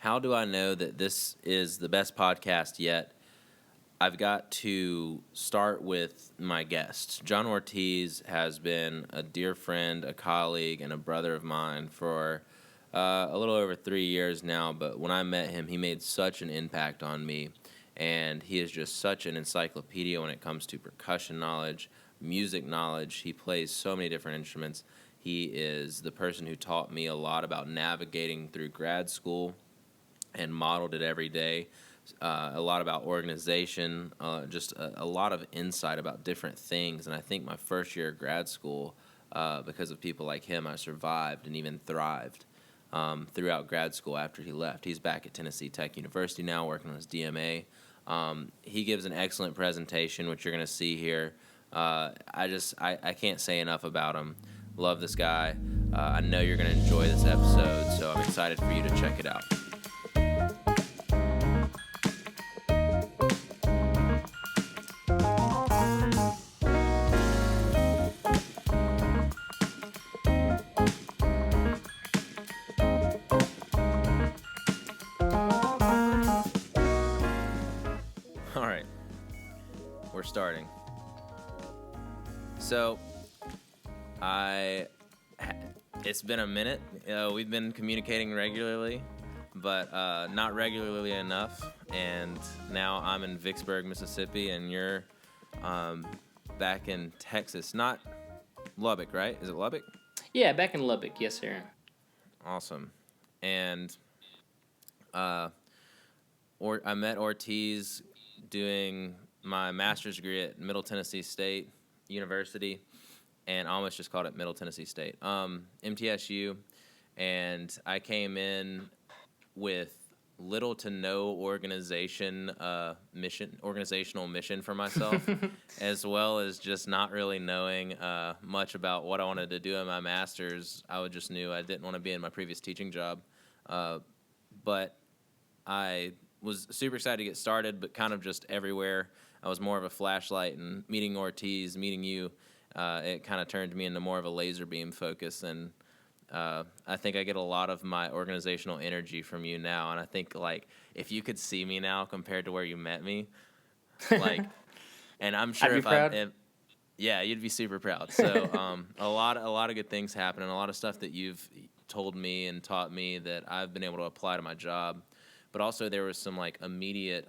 How do I know that this is the best podcast yet? I've got to start with my guest. Jon Ortiz has been a dear friend, a colleague, and a brother of mine for a little over 3 years now. But when I met him, he made such an impact on me. And he is just such an encyclopedia when it comes to percussion knowledge, music knowledge. He plays so many different instruments. He is the person who taught me a lot about navigating through grad school and modeled it every day. A lot about organization, just a lot of insight about different things. And I think my first year of grad school, because of people like him, I survived and even thrived throughout grad school after he left. He's back at Tennessee Tech University now working on his DMA. He gives an excellent presentation, which you're going to see here. I can't say enough about him. Love this guy. I know you're going to enjoy this episode, so I'm excited for you to check it out. All right, we're starting. So, it's been a minute. We've been communicating regularly, but not regularly enough. And now I'm in Vicksburg, Mississippi, and you're back in Texas. Not Lubbock, right? Is it Lubbock? Yeah, back in Lubbock, yes, sir. Awesome. And I met Ortiz doing my master's degree at Middle Tennessee State University, and I almost just called it Middle Tennessee State, MTSU, and I came in with little to no organizational mission for myself, as well as just not really knowing much about what I wanted to do in my master's. I just knew I didn't want to be in my previous teaching job, but I was super excited to get started, but kind of just everywhere. I was more of a flashlight, and meeting Ortiz, meeting you, it kind of turned me into more of a laser beam focus, and I think I get a lot of my organizational energy from you now, and I think, like, if you could see me now compared to where you met me, like, and I'm sure yeah, you'd be super proud. So a lot of good things happen, and a lot of stuff that you've told me and taught me that I've been able to apply to my job. But also there was some, like, immediate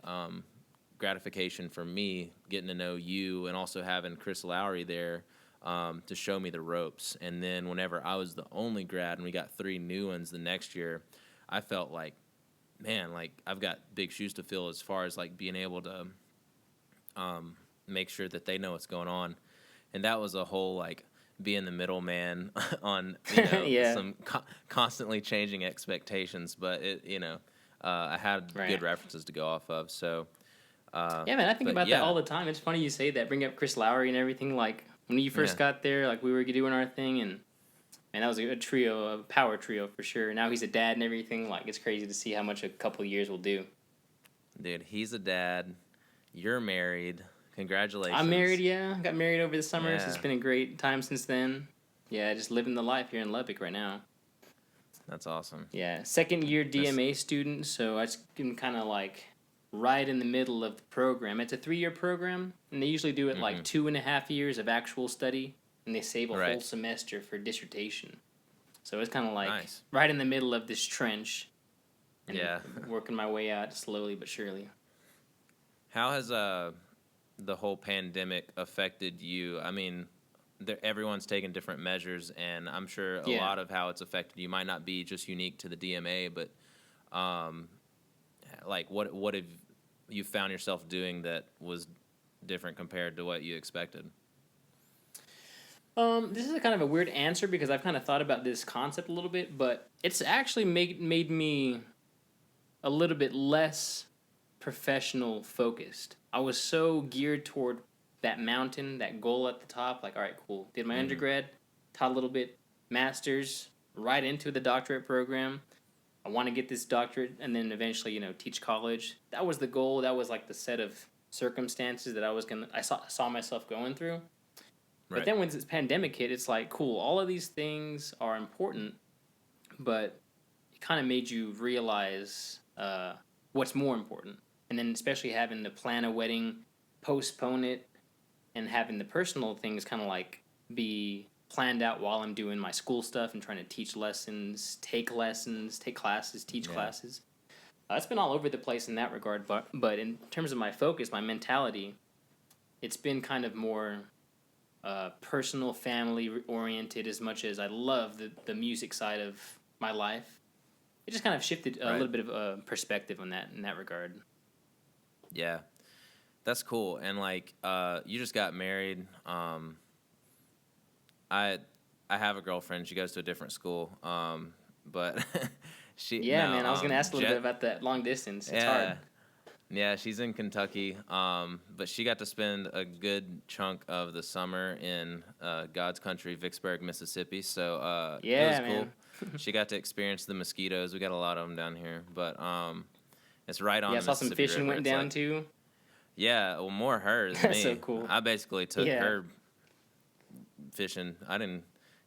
gratification for me getting to know you, and also having Chris Lowry there to show me the ropes. And then whenever I was the only grad and we got 3 new ones the next year, I felt like, man, like, I've got big shoes to fill as far as, like, being able to make sure that they know what's going on. And that was a whole, like, being the middleman on, Yeah. some constantly changing expectations. But I had good references to go off of. So yeah, man, I think about that all the time. It's funny you say that, bring up Chris Lowry and everything. Like, when you first got there, like, we were doing our thing, and man, that was a trio, a power trio for sure. Now he's a dad and everything. Like, it's crazy to see how much a couple of years will do. Dude, he's a dad. You're married. Congratulations. I'm married, yeah. Got married over the summer, so it's been a great time since then. Yeah, just living the life here in Lubbock right now. That's awesome. Yeah, second year DMA student, so I am kind of like right in the middle of the program. It's a 3-year program, and they usually do it like 2.5 years of actual study, and they save a whole semester for dissertation. So it's kind of like right in the middle of this trench, and working my way out slowly but surely. How has the whole pandemic affected you? I mean, everyone's taking different measures, and I'm sure a lot of how it's affected you might not be just unique to the DMA, but like, what have you found yourself doing that was different compared to what you expected? This is a kind of a weird answer because I've kind of thought about this concept a little bit, but it's actually made me a little bit less professional focused. I was so geared toward that mountain, that goal at the top. Like, all right, cool. Did my undergrad, taught a little bit, master's, right into the doctorate program. I want to get this doctorate and then eventually, teach college. That was the goal. That was like the set of circumstances that I saw myself going through. Right. But then when this pandemic hit, it's like, cool, all of these things are important, but you kind of made you realize what's more important. And then especially having to plan a wedding, postpone it, and having the personal things kind of like be planned out while I'm doing my school stuff and trying to teach lessons, take classes, teach classes. It's been all over the place in that regard, but in terms of my focus, my mentality, it's been kind of more personal, family oriented. As much as I love the music side of my life, it just kind of shifted a little bit of perspective on that in that regard. Yeah, that's cool. And like, you just got married. I have a girlfriend. She goes to a different school, but man, I was gonna ask a little bit about that long distance. It's hard. Yeah, she's in Kentucky, but she got to spend a good chunk of the summer in God's country, Vicksburg, Mississippi. So it was cool. She got to experience the mosquitoes. We got a lot of them down here, but it's right on. Yeah, I saw some fishing went down too. Yeah, well, more her than me. That's so cool. I basically took her fishing. I didn't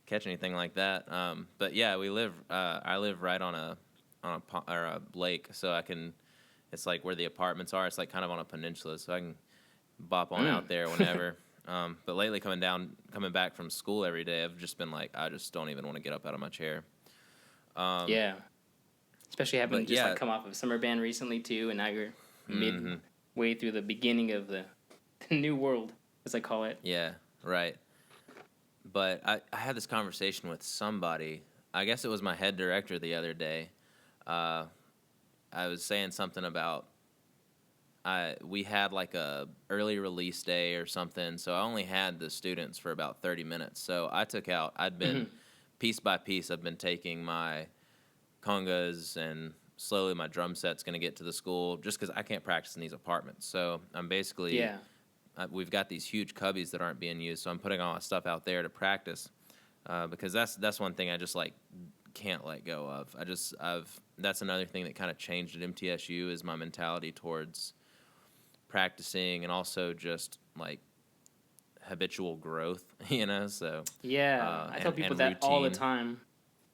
catch anything like that. But yeah, we live. I live right on a lake, so I can. It's like where the apartments are. It's like kind of on a peninsula, so I can bop on out there whenever. But lately, coming back from school every day, I've just been like, I just don't even want to get up out of my chair. Especially having like come off of summer band recently too, and now you're midway through the beginning of the new world, as I call it. Yeah, right. But I had this conversation with somebody. I guess it was my head director the other day. I was saying something about we had like a early release day or something, so I only had the students for about 30 minutes. So I'd been piece by piece, I've been taking my congas and slowly my drum set's going to get to the school just because I can't practice in these apartments. So I'm basically, we've got these huge cubbies that aren't being used, so I'm putting all my stuff out there to practice because that's one thing I just like can't let go of. That's another thing that kind of changed at MTSU is my mentality towards practicing and also just like habitual growth, so I tell people that all the time.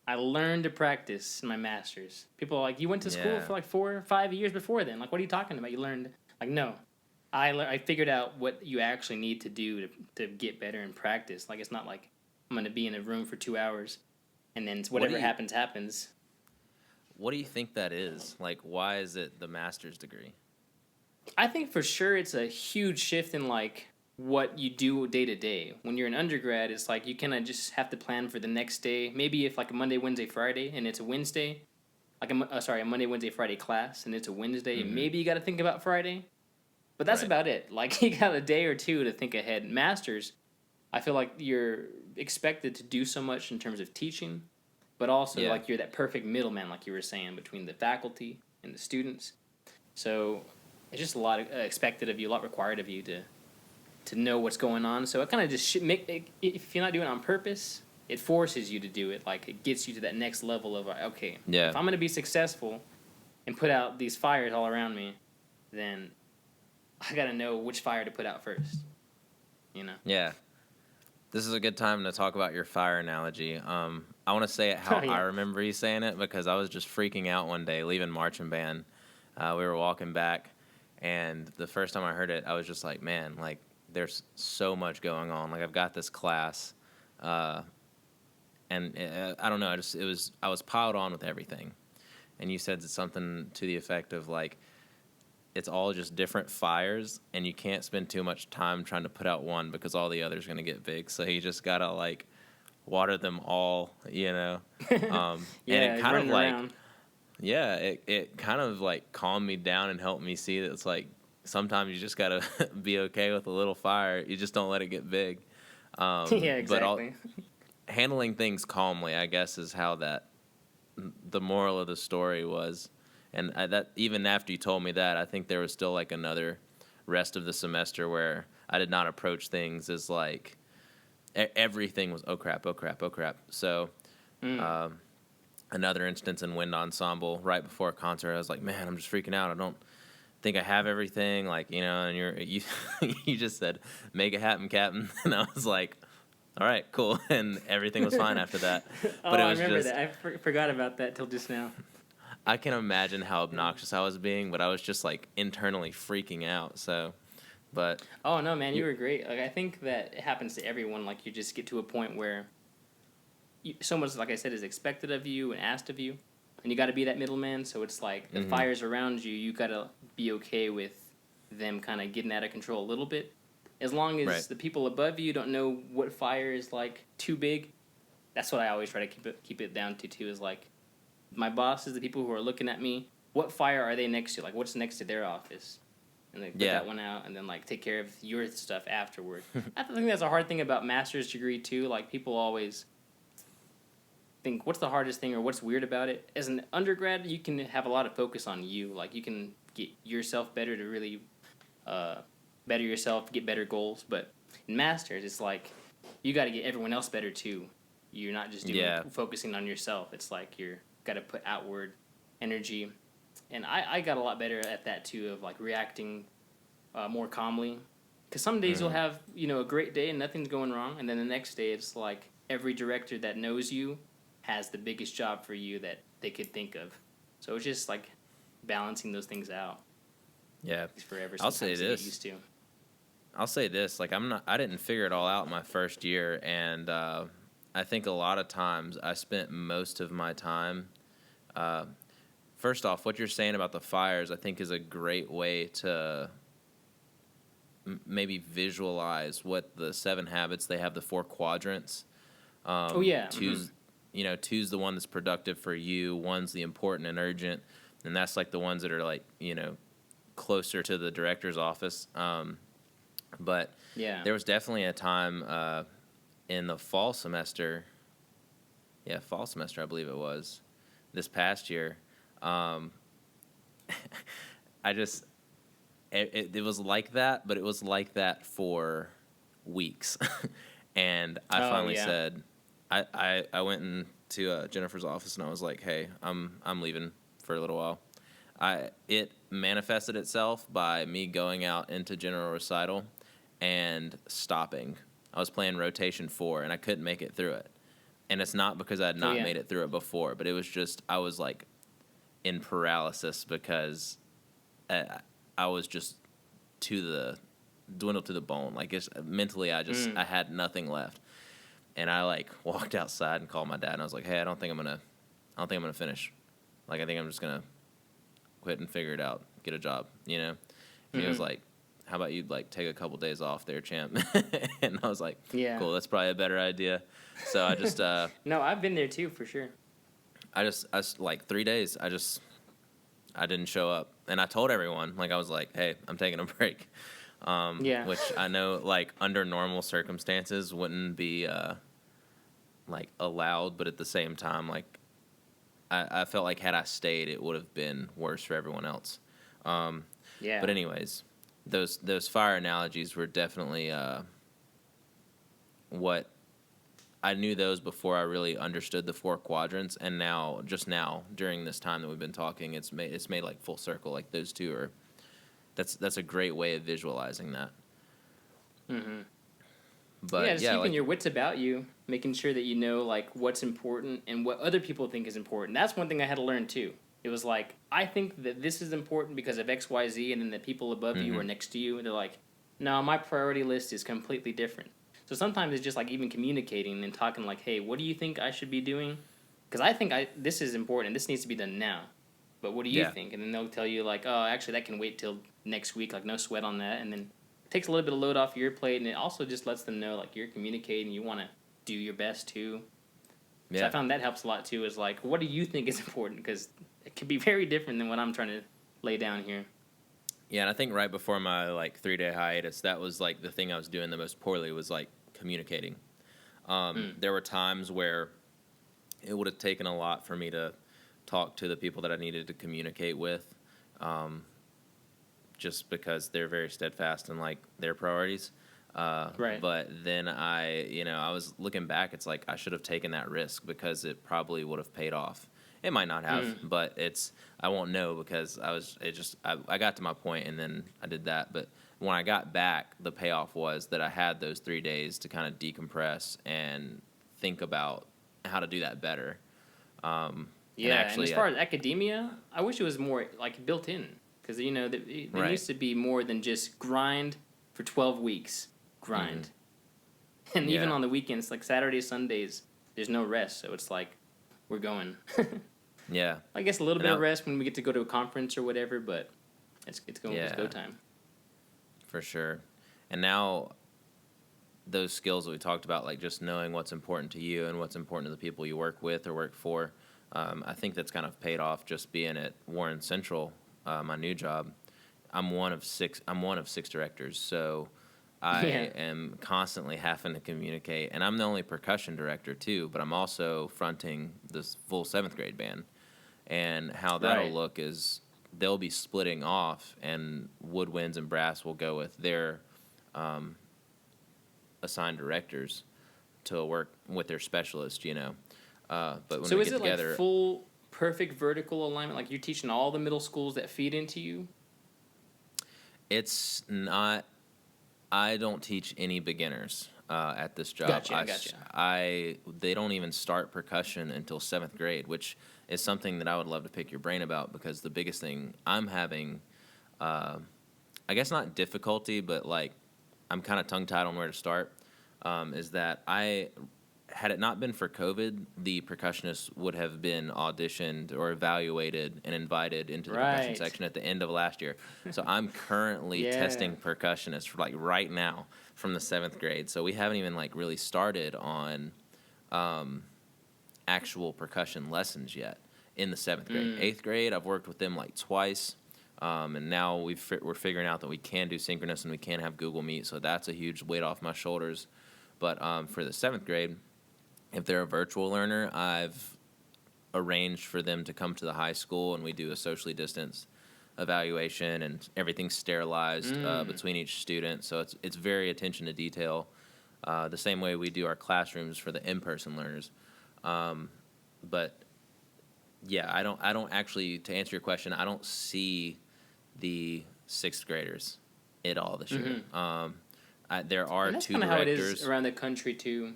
I learned to practice in my master's. People are like, you went to school for like 4 or 5 years before then. Like, what are you talking about? You learned? Like, no. I figured out what you actually need to do to get better in practice. Like, it's not like I'm going to be in a room for 2 hours and then whatever happens. What do you think that is? Like, why is it the master's degree? I think for sure it's a huge shift in, like, what you do day to day. When you're an undergrad, it's like you kind of just have to plan for the next day. Maybe if like a Monday, Wednesday, Friday, and it's a Wednesday, like a Monday, Wednesday, Friday class, and it's a Wednesday, maybe you got to think about Friday. But that's about it. Like, you got a day or two to think ahead. Masters, I feel like you're expected to do so much in terms of teaching, but also like you're that perfect middleman, like you were saying, between the faculty and the students. So it's just a lot expected of you, a lot required of you to know what's going on. So it kind of just if you're not doing it on purpose, it forces you to do it. Like, it gets you to that next level of, okay, if I'm going to be successful and put out these fires all around me, then I got to know which fire to put out first, Yeah. This is a good time to talk about your fire analogy. I want to say it how I remember you saying it because I was just freaking out one day leaving marching band. We were walking back, and the first time I heard it, I was just like, man, like, there's so much going on. Like, I've got this class, and I don't know. I was piled on with everything, and you said something to the effect of like, it's all just different fires, and you can't spend too much time trying to put out one because all the others are gonna get big. So you just gotta like water them all, and it kind of like, around. It kind of like calmed me down and helped me see that it's like, sometimes you just gotta be okay with a little fire. You just don't let it get big. Exactly. But handling things calmly, I guess, is how the moral of the story was. And that even after you told me that, I think there was still like another rest of the semester where I did not approach things as like everything was oh crap. So another instance in wind ensemble right before a concert, I was like, man, I'm just freaking out. I don't think I have everything, like, and you you just said, make it happen, Captain. And I was like, all right, cool. And everything was fine after that. But I remember that. I forgot about that till just now. I can imagine how obnoxious I was being, but I was just like internally freaking out. So, but Oh no, man, you you, were great. Like I think that it happens to everyone. Like you just get to a point where so much, like I said, is expected of you and asked of you, and you got to be that middleman. So it's like the hmm fires around you, you got to be okay with them kind of getting out of control a little bit. As long right, as the people above you don't know what fire is like too big, that's what I always try to keep it down to too. Is like my bosses, the people who are looking at me, what fire are they next to? Like what's next to their office? And they put yeah, that one out, and then like take care of your stuff afterward. I think that's a hard thing about master's degree too. Like people always think what's the hardest thing or what's weird about it. As an undergrad, you can have a lot of focus on you. Like you can get yourself better to really uh, better yourself, get better goals. But in masters, it's like you got to get everyone else better too. You're not just doing yeah, focusing on yourself. It's like you're got to put outward energy, and I got a lot better at that too of like reacting more calmly. Because some days you'll hmm have a great day and nothing's going wrong, and then the next day it's like every director that knows you has the biggest job for you that they could think of. So it's just like balancing those things out. yeah. It's forever I'll say sometimes to get this. used to. I'll say this. Like I didn't figure it all out my first year, and I think a lot of times I spent most of my time. Uh, First off, what you're saying about the fires, I think, is a great way to maybe visualize what the 7 habits they have, the 4 quadrants. Oh yeah. Mm-hmm. Two's, two's the one that's productive for you. One's the important and urgent, and that's like the ones that are like closer to the director's office. But Yeah. there was definitely a time in the fall semester. Yeah, fall semester, I believe it was this past year. Um, I just it was like that, but it was like that for weeks. And I Oh finally yeah. said, I went into Jennifer's office and I was like, hey, I'm leaving for a little while. It manifested itself by me going out into general recital and stopping. I was playing rotation 4 and I couldn't make it through it. And it's not because I had Oh not yeah. made it through it before, but it was just I was like in paralysis because I was just to the dwindled to the bone. Like mentally, Mm. I had nothing left, and I like walked outside and called my dad, and I was like, "Hey, I don't think I'm gonna finish. Like, I think I'm just gonna quit and figure it out, get a job, you know." And he was Mm-hmm. like, "How about you like take a couple days off there, champ?" And I was like, Yeah. "Cool, that's probably a better idea." So No, I've been there too for sure. like 3 days, I didn't show up, and I told everyone like I was like, "Hey, I'm taking a break," Yeah. which I know like under normal circumstances wouldn't be like allowed, but at the same time, like I felt like had I stayed, it would have been worse for everyone else. Um, Yeah. but anyways, those fire analogies were definitely what I knew those before I really understood the 4 quadrants, and just now during this time that we've been talking, it's made like full circle. Like those two are that's a great way of visualizing that. Mm-hmm. Yeah, But just yeah, keeping like your wits about you, making sure that you know like what's important and what other people think is important. That's one thing I had to learn too. It was like I think that this is important because of X, Y, Z, and then the people above you hmm or next to you, and they're like, no, my priority list is completely different. So sometimes it's just like even communicating and talking like, hey, what do you think I should be doing? Because I think this is important. This needs to be done now. But what do you yeah, think? And then they'll tell you like, oh, actually that can wait till next week. Like no sweat on that. And then it takes a little bit of load off your plate, and it also just lets them know like you're communicating. You want to do your best too. So I yeah, found that helps a lot too. Is like, what do you think is important? Because it can be very different than what I'm trying to lay down here. yeah. And I think right before my like 3 day hiatus, that was like the thing I was doing the most poorly was like communicating. Mm. There were times where it would have taken a lot for me to talk to the people that I needed to communicate with, um, just because they're very steadfast in like their priorities. Right. But then I was looking back. It's like I should have taken that risk because it probably would have paid off. It might not have, Mm. but I won't know because I got to my point and then I did that. But when I got back, the payoff was that I had those 3 days to kind of decompress and think about how to do that better. Um, And Yeah, and as actually, far as academia, I wish it was more like built in because there right. needs to be more than just grind for 12 weeks, Hmm. grind, and even Yeah. on the weekends, like Saturdays, Sundays, there's no rest, so it's like we're going. Yeah. I guess a little And bit of now, rest when we get to go to a conference or whatever, but it's go yeah, time. for sure. And now those skills that we talked about, like just knowing what's important to you and what's important to the people you work with or work for, I think that's kind of paid off just being at Warren Central, my new job. I'm one of six. I'm one of six directors, so Yeah, I am constantly having to communicate. And I'm the only percussion director too, but I'm also fronting this full seventh grade band. And how that'll right. look is they'll be splitting off, and woodwinds and brass will go with their um, assigned directors to work with their specialist. But when So we is get it like together, full perfect vertical alignment? Like you're teaching all the middle schools that feed into you? it's not. I don't teach any beginners at this job. Gotcha, gotcha. They don't even start percussion until seventh grade, which is something that I would love to pick your brain about because the biggest thing I'm having, uh, I guess not difficulty, but like I'm kind of tongue tied on where to start, is that had it not been for COVID, the percussionists would have been auditioned or evaluated and invited into the percussion Right. section at the end of last year. So I'm currently Yeah. testing percussionists for like right now from the seventh grade. So we haven't even like really started on um, actual percussion lessons yet in the seventh grade. Mm. Eighth grade, I've worked with them like twice. And now we're figuring out that we can do synchronous and we can have Google Meet. So that's a huge weight off my shoulders. But for the seventh grade, if they're a virtual learner, I've arranged for them to come to the high school and we do a socially distanced evaluation and everything's sterilized Mm. between each student. So it's very attention to detail, the same way we do our classrooms for the in-person learners. Um, but yeah, I don't actually, to answer your question, I don't see the sixth graders at all this year. Mm-hmm. There are And that's two kind of how it is directors. around the country too.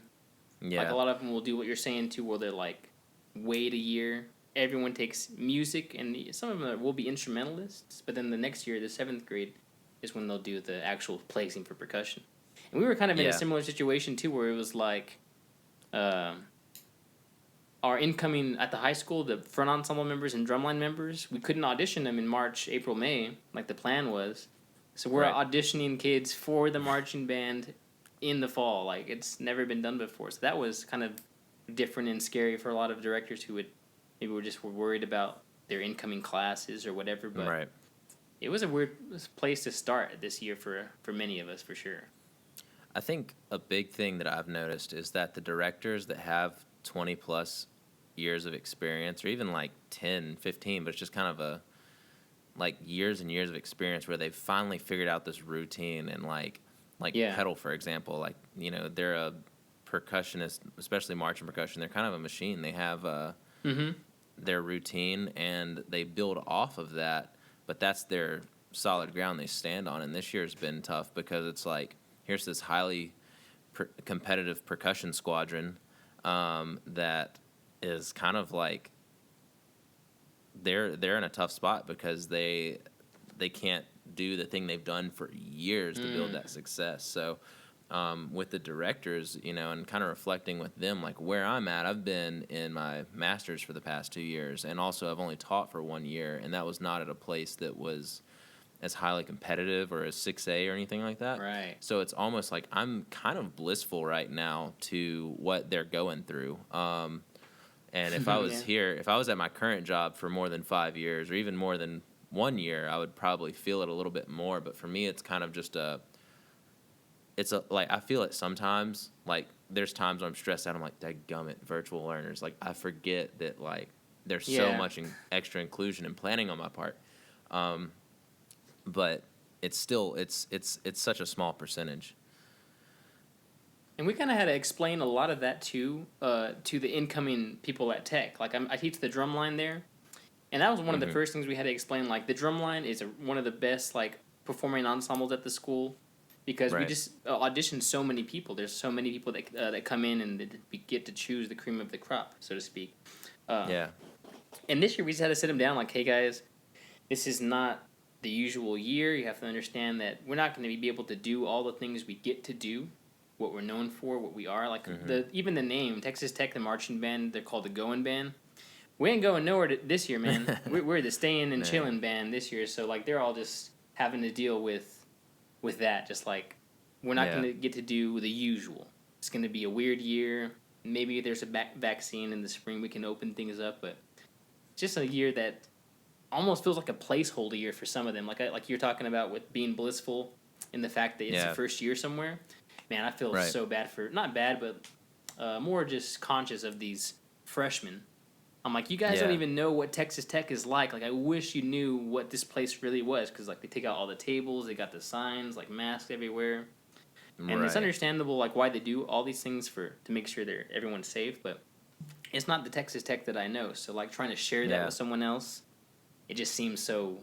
Like a Yeah, lot of them will do what you're saying too, where they're like wait a year. Everyone takes music, and some of them will be instrumentalists. But then the next year, the seventh grade, is when they'll do the actual placing for percussion. And we were kind of in a yeah, similar situation too, where it was like, um, our incoming at the high school, the front ensemble members and drumline members, we couldn't audition them in March, April, May, like the plan was. So we're right. auditioning kids for the marching band in the fall. Like it's never been done before. So that was kind of different and scary for a lot of directors who would maybe were worried about their incoming classes or whatever. But Right. it was a weird place to start this year for many of us for sure. I think a big thing that I've noticed is that the directors that have 20 plus years of experience, or even like 10, 15, but it's just kind of a like years and years of experience where they've finally figured out this routine and like Yeah. pedal, for example, like, they're a percussionist, especially marching percussion. They're kind of a machine. They have Mm-hmm. their routine and they build off of that, but that's their solid ground they stand on. And this year's been tough because it's like, here's this highly competitive percussion squadron that is kind of like they're in a tough spot because they can't do the thing they've done for years to build Mm. that success. So with the directors, and kind of reflecting with them, like where I'm at, I've been in my master's for the past 2 years, and also I've only taught for 1 year, and that was not at a place that was as highly competitive or as 6A or anything like that. Right. So it's almost like I'm kind of blissful right now to what they're going through. And if I was Yeah. here, if I was at my current job for more than 5 years or even more than 1 year, I would probably feel it a little bit more. But for me, it's kind of just like I feel it sometimes. Like there's times when I'm stressed out. I'm like, dadgummit, virtual learners. Like I forget that like there's so Yeah. much extra inclusion and planning on my part. But it's still it's such a small percentage. And we kind of had to explain a lot of that too, to the incoming people at Tech. Like I teach the drum line there, and that was one of the Hmm. first things we had to explain. Like the drum line is one of the best like performing ensembles at the school, because we Right. just audition so many people. There's so many people that come in and we get to choose the cream of the crop, so to speak. Uh, Yeah. And this year we just had to sit them down like, hey guys, this is not the usual year. You have to understand that we're not going to be able to do all the things we get to do, what we're known for, what we are. Like even the name, Texas Tech, the marching band, they're called the Going Band. We ain't going nowhere this year, man. we're the staying and chilling band this year. So like they're all just having to deal with that. Just like we're not going to get to do the usual. It's going to be a weird year. Maybe there's a vaccine in the spring. We can open things up, but just a year that almost feels like a placeholder year for some of them. Like you're talking about with being blissful in the fact that it's the first year somewhere. Man, I feel so bad for, not bad, but more just conscious of these freshmen. I'm like, you guys don't even know what Texas Tech is like. Like, I wish you knew what this place really was, because like they take out all the tables, they got the signs, like masks everywhere. And it's understandable like why they do all these things to make sure everyone's safe, but it's not the Texas Tech that I know. So like trying to share that with someone else, it just seems so.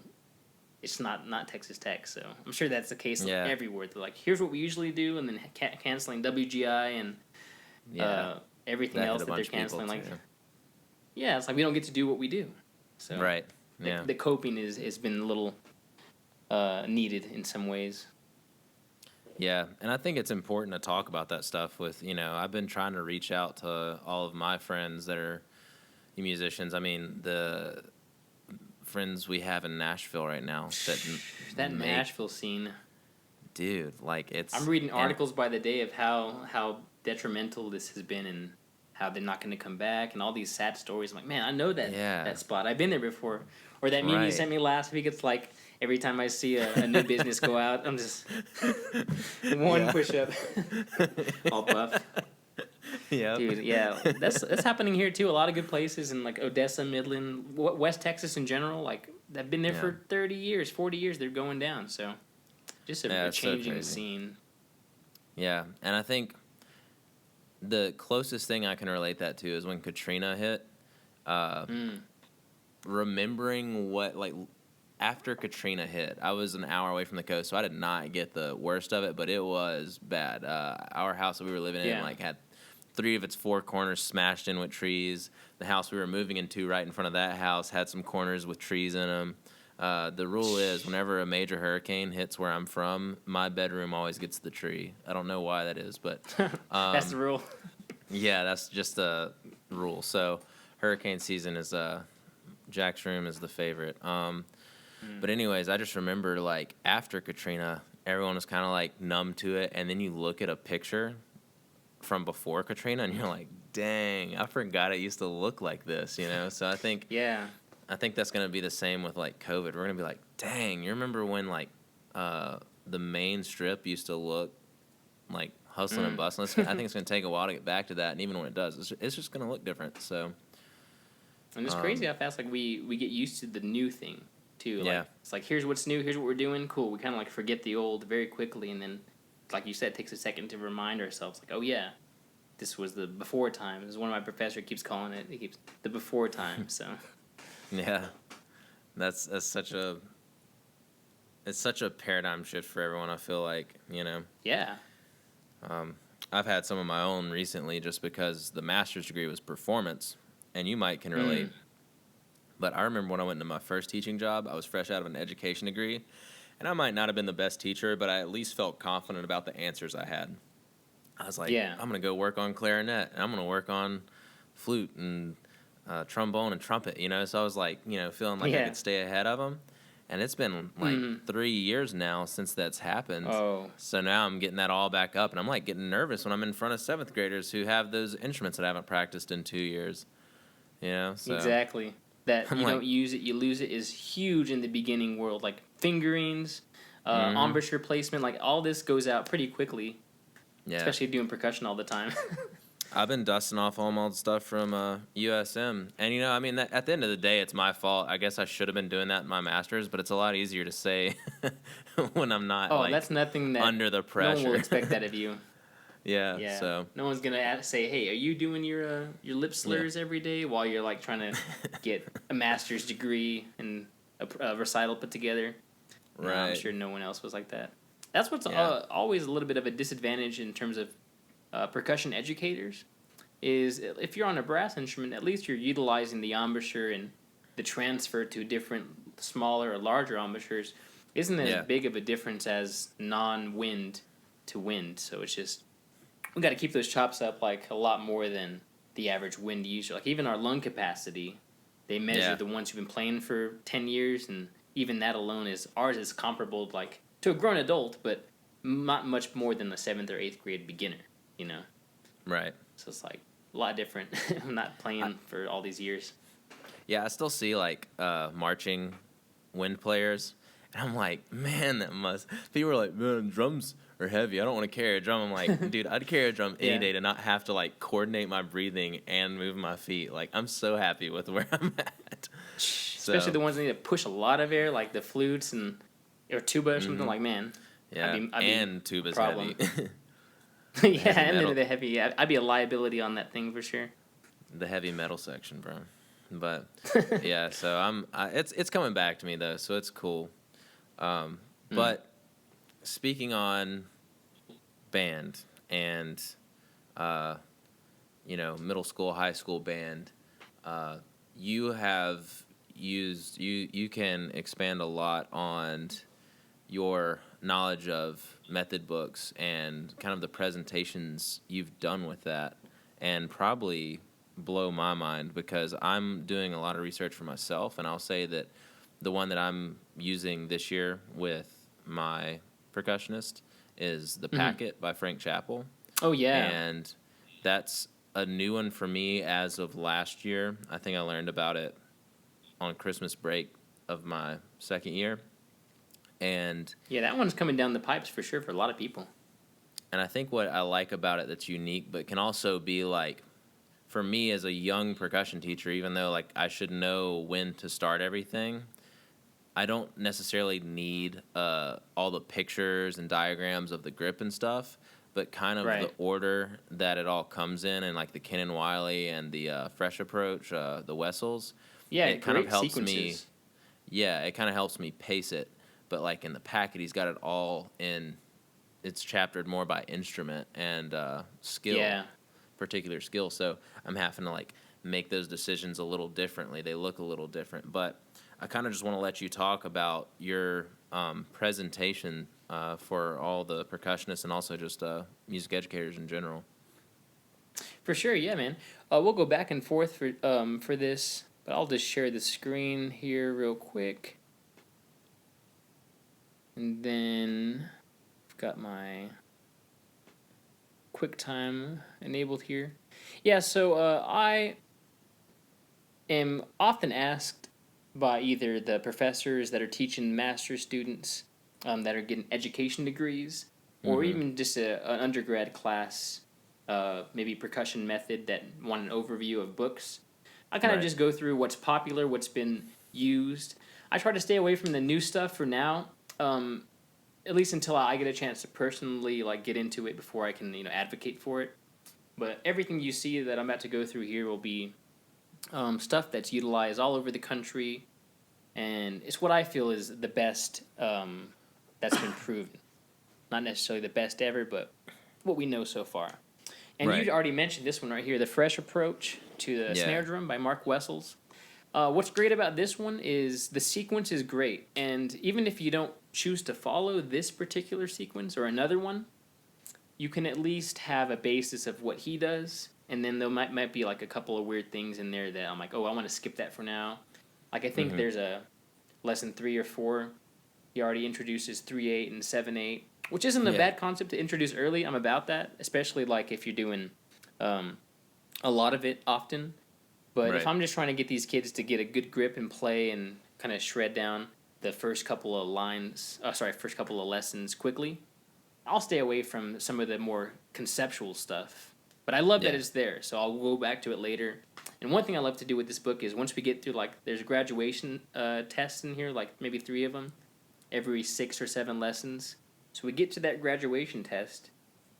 It's not Texas Tech. So I'm sure that's the case everywhere. They're like, here's what we usually do, and then canceling WGI and everything else that they're canceling. Like, it's like we don't get to do what we do. So the coping has been a little needed in some ways. Yeah, and I think it's important to talk about that stuff with, I've been trying to reach out to all of my friends that are musicians. I mean, the friends we have in Nashville right now. That Nashville scene. Dude, like it's... I'm reading articles by the day of how detrimental this has been and how they're not going to come back and all these sad stories. I'm like, man, I know that spot. I've been there before. Or that meme you sent me last week, it's like... Every time I see a new business go out, I'm just one push-up, all buff. Yeah, dude. Yeah, that's happening here too. A lot of good places in like Odessa, Midland, West Texas in general. Like they've been there for 30 years, 40 years. They're going down. So just a changing scene. Yeah, and I think the closest thing I can relate that to is when Katrina hit. Remembering what like. After Katrina hit, I was an hour away from the coast, so I did not get the worst of it, but it was bad. Our house that we were living in had 3 of its 4 corners smashed in with trees. The house we were moving into right in front of that house had some corners with trees in them. The rule is whenever a major hurricane hits where I'm from, my bedroom always gets the tree. I don't know why that is, but... that's the rule. Yeah, that's just the rule. So hurricane season is... Jack's room is the favorite. But anyways, I just remember, like, after Katrina, everyone was kind of, like, numb to it. And then you look at a picture from before Katrina, and you're like, dang, I forgot it used to look like this, So I think that's going to be the same with, like, COVID. We're going to be like, dang, you remember when, like, the main strip used to look like hustling and bustling? I think it's going to take a while to get back to that. And even when it does, it's just going to look different. So, and it's crazy how fast, like, we get used to the new thing. Too. Like, it's like, here's what's new, here's what we're doing, cool. We kind of like forget the old very quickly, and then, like you said, it takes a second to remind ourselves, like, oh yeah, this was the before time. As one of my professors keeps calling it, he keeps the before time. So yeah, that's such a paradigm shift for everyone. I feel like Yeah. I've had some of my own recently, just because the master's degree was performance, and you might can relate. But I remember when I went into my first teaching job, I was fresh out of an education degree, and I might not have been the best teacher, but I at least felt confident about the answers I had. I was like, I'm going to go work on clarinet, and I'm going to work on flute and trombone and trumpet, So I was like, feeling like I could stay ahead of them. And it's been like 3 years now since that's happened. Oh. So now I'm getting that all back up, and I'm like getting nervous when I'm in front of 7th graders who have those instruments that I haven't practiced in 2 years. So. Exactly. That you don't use it, you lose it is huge in the beginning world. Like fingerings, embouchure placement, like all this goes out pretty quickly. Yeah. Especially doing percussion all the time. I've been dusting off all my old stuff from USM. And, I mean, at the end of the day, it's my fault. I guess I should have been doing that in my master's, but it's a lot easier to say when I'm not that's nothing that under the pressure. No one will expect that of you. Yeah. So no one's gonna say, "Hey, are you doing your lip slurs every day while you're like trying to get a master's degree and a recital put together?" Right. No, I'm sure no one else was like that. That's what's always a little bit of a disadvantage in terms of percussion educators. Is if you're on a brass instrument, at least you're utilizing the embouchure and the transfer to different smaller or larger embouchures isn't as Yeah. big of a difference as non-wind to wind. So it's just we got to keep those chops up like a lot more than the average wind user. Like even our lung capacity, they measure Yeah. the ones who've been playing for 10 years, and even that alone is ours is comparable like to a grown adult, but not much more than a 7th or 8th grade beginner. You know, Right. so it's like a lot different. I'm not playing for all these years. Yeah, I still see like marching wind players, and I'm like, man, that must. People are like, man, drums are heavy. I don't want to carry a drum. I'm like, dude, I'd carry a drum any Yeah. day to not have to like coordinate my breathing and move my feet. Like, I'm so happy with where I'm at. Especially the ones that need to push a lot of air, like the flutes and or tuba or something. Like, man, Yeah, I'd be and tuba's problem. heavy. yeah, heavy and metal. then the heavy. I'd be a liability on that thing for sure. The heavy metal section, bro. But yeah, so it's coming back to me though, so it's cool. But speaking on band and middle school, high school band, you have you can expand a lot on your knowledge of method books and kind of the presentations you've done with that, and probably blow my mind because I'm doing a lot of research for myself, and I'll say that the one that I'm using this year with my percussionist is The Packet by Frank Chappell. Oh yeah. And that's a new one for me as of last year. I think I learned about it on Christmas break of my second year. And Yeah, that one's coming down the pipes for sure for a lot of people. I think what I like about it that's unique, but can also be like, for me as a young percussion teacher, even though like I should know when to start everything, I don't necessarily need all the pictures and diagrams of the grip and stuff, but kind of the order that it all comes in, and like the Ken Wiley and the Fresh Approach, the Wessels. Yeah, it kind of great helps sequences. me. Yeah, it kind of helps me pace it. But like in the Packet, he's got it all in. It's chaptered more by instrument and skill. Yeah. Particular skill, so I'm having to like make those decisions a little differently. They look a little different, but I kind of just want to let you talk about your presentation for all the percussionists and also just music educators in general. For sure, yeah, man. We'll go back and forth for this, but I'll just share the screen here real quick, and then I've got my QuickTime enabled here. Yeah, so I am often asked by either the professors that are teaching master students that are getting education degrees, or even just an undergrad class, maybe percussion method that want an overview of books. I kind of just go through what's popular, what's been used. I try to stay away from the new stuff for now. At least until I get a chance to personally like get into it before I can advocate for it. But everything you see that I'm about to go through here will be stuff that's utilized all over the country, and it's what I feel is the best that's been proven. Not necessarily the best ever, but what we know so far. And you already mentioned this one right here, the Fresh Approach to the Snare Drum by Mark Wessels. What's great about this one is the sequence is great, and even if you don't choose to follow this particular sequence or another one, you can at least have a basis of what he does, and then there might be like a couple of weird things in there that I'm like, oh, I want to skip that for now. Like I think there's a lesson 3 or 4, he already introduces 3/8 and 7/8, which isn't a bad concept to introduce early. I'm about that, especially like if you're doing a lot of it often. But if I'm just trying to get these kids to get a good grip and play and kind of shred down the first couple of first couple of lessons quickly, I'll stay away from some of the more conceptual stuff. But I love that it's there, so I'll go back to it later. And one thing I love to do with this book is once we get through, like, there's graduation tests in here, like maybe 3 of them, every 6 or 7 lessons. So we get to that graduation test,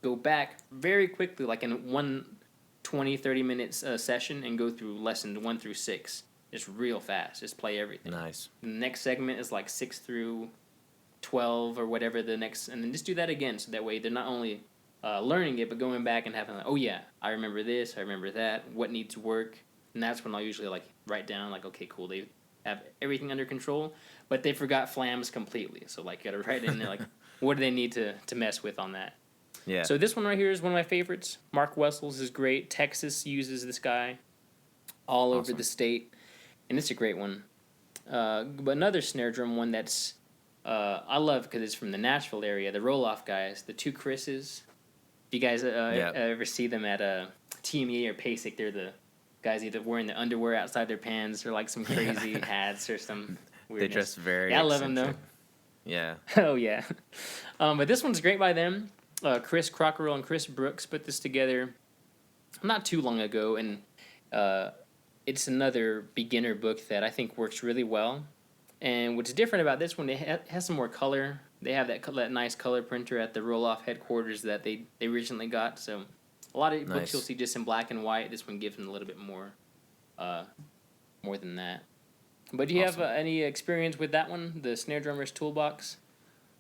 go back very quickly, like in one 20, 30 minutes session, and go through lessons 1 through 6. Just real fast. Just play everything. Nice. And the next segment is like 6 through 12 or whatever the next, and then just do that again, so that way they're not only learning it, but going back and having like, oh yeah, I remember this, I remember that, what needs work, and that's when I'll usually like write down like, okay, cool, have everything under control, but they forgot flams completely. So like you got to write in there like what do they need to mess with on that. Yeah. So this one right here is one of my favorites. Mark Wessels is great. Texas uses this guy all over Awesome. the state, and it's a great one. But another snare drum one that's I love because it's from the Nashville area. The roll-off guys, the two Chris's. If you guys ever see them at TME or PASIC, they're the guys either wearing the underwear outside their pants or like some crazy hats or some weirdness. They dress very. Yeah, I love them though. Yeah. Oh yeah, but this one's great by them. Chris Crockerell and Chris Brooks put this together not too long ago, and it's another beginner book that I think works really well. And what's different about this one, it has some more color. They have that nice color printer at the roll-off headquarters that they originally got. So a lot of books you'll see just in black and white. This one gives them a little bit more than that. But do you have any experience with that one, the Snare Drummer's Toolbox?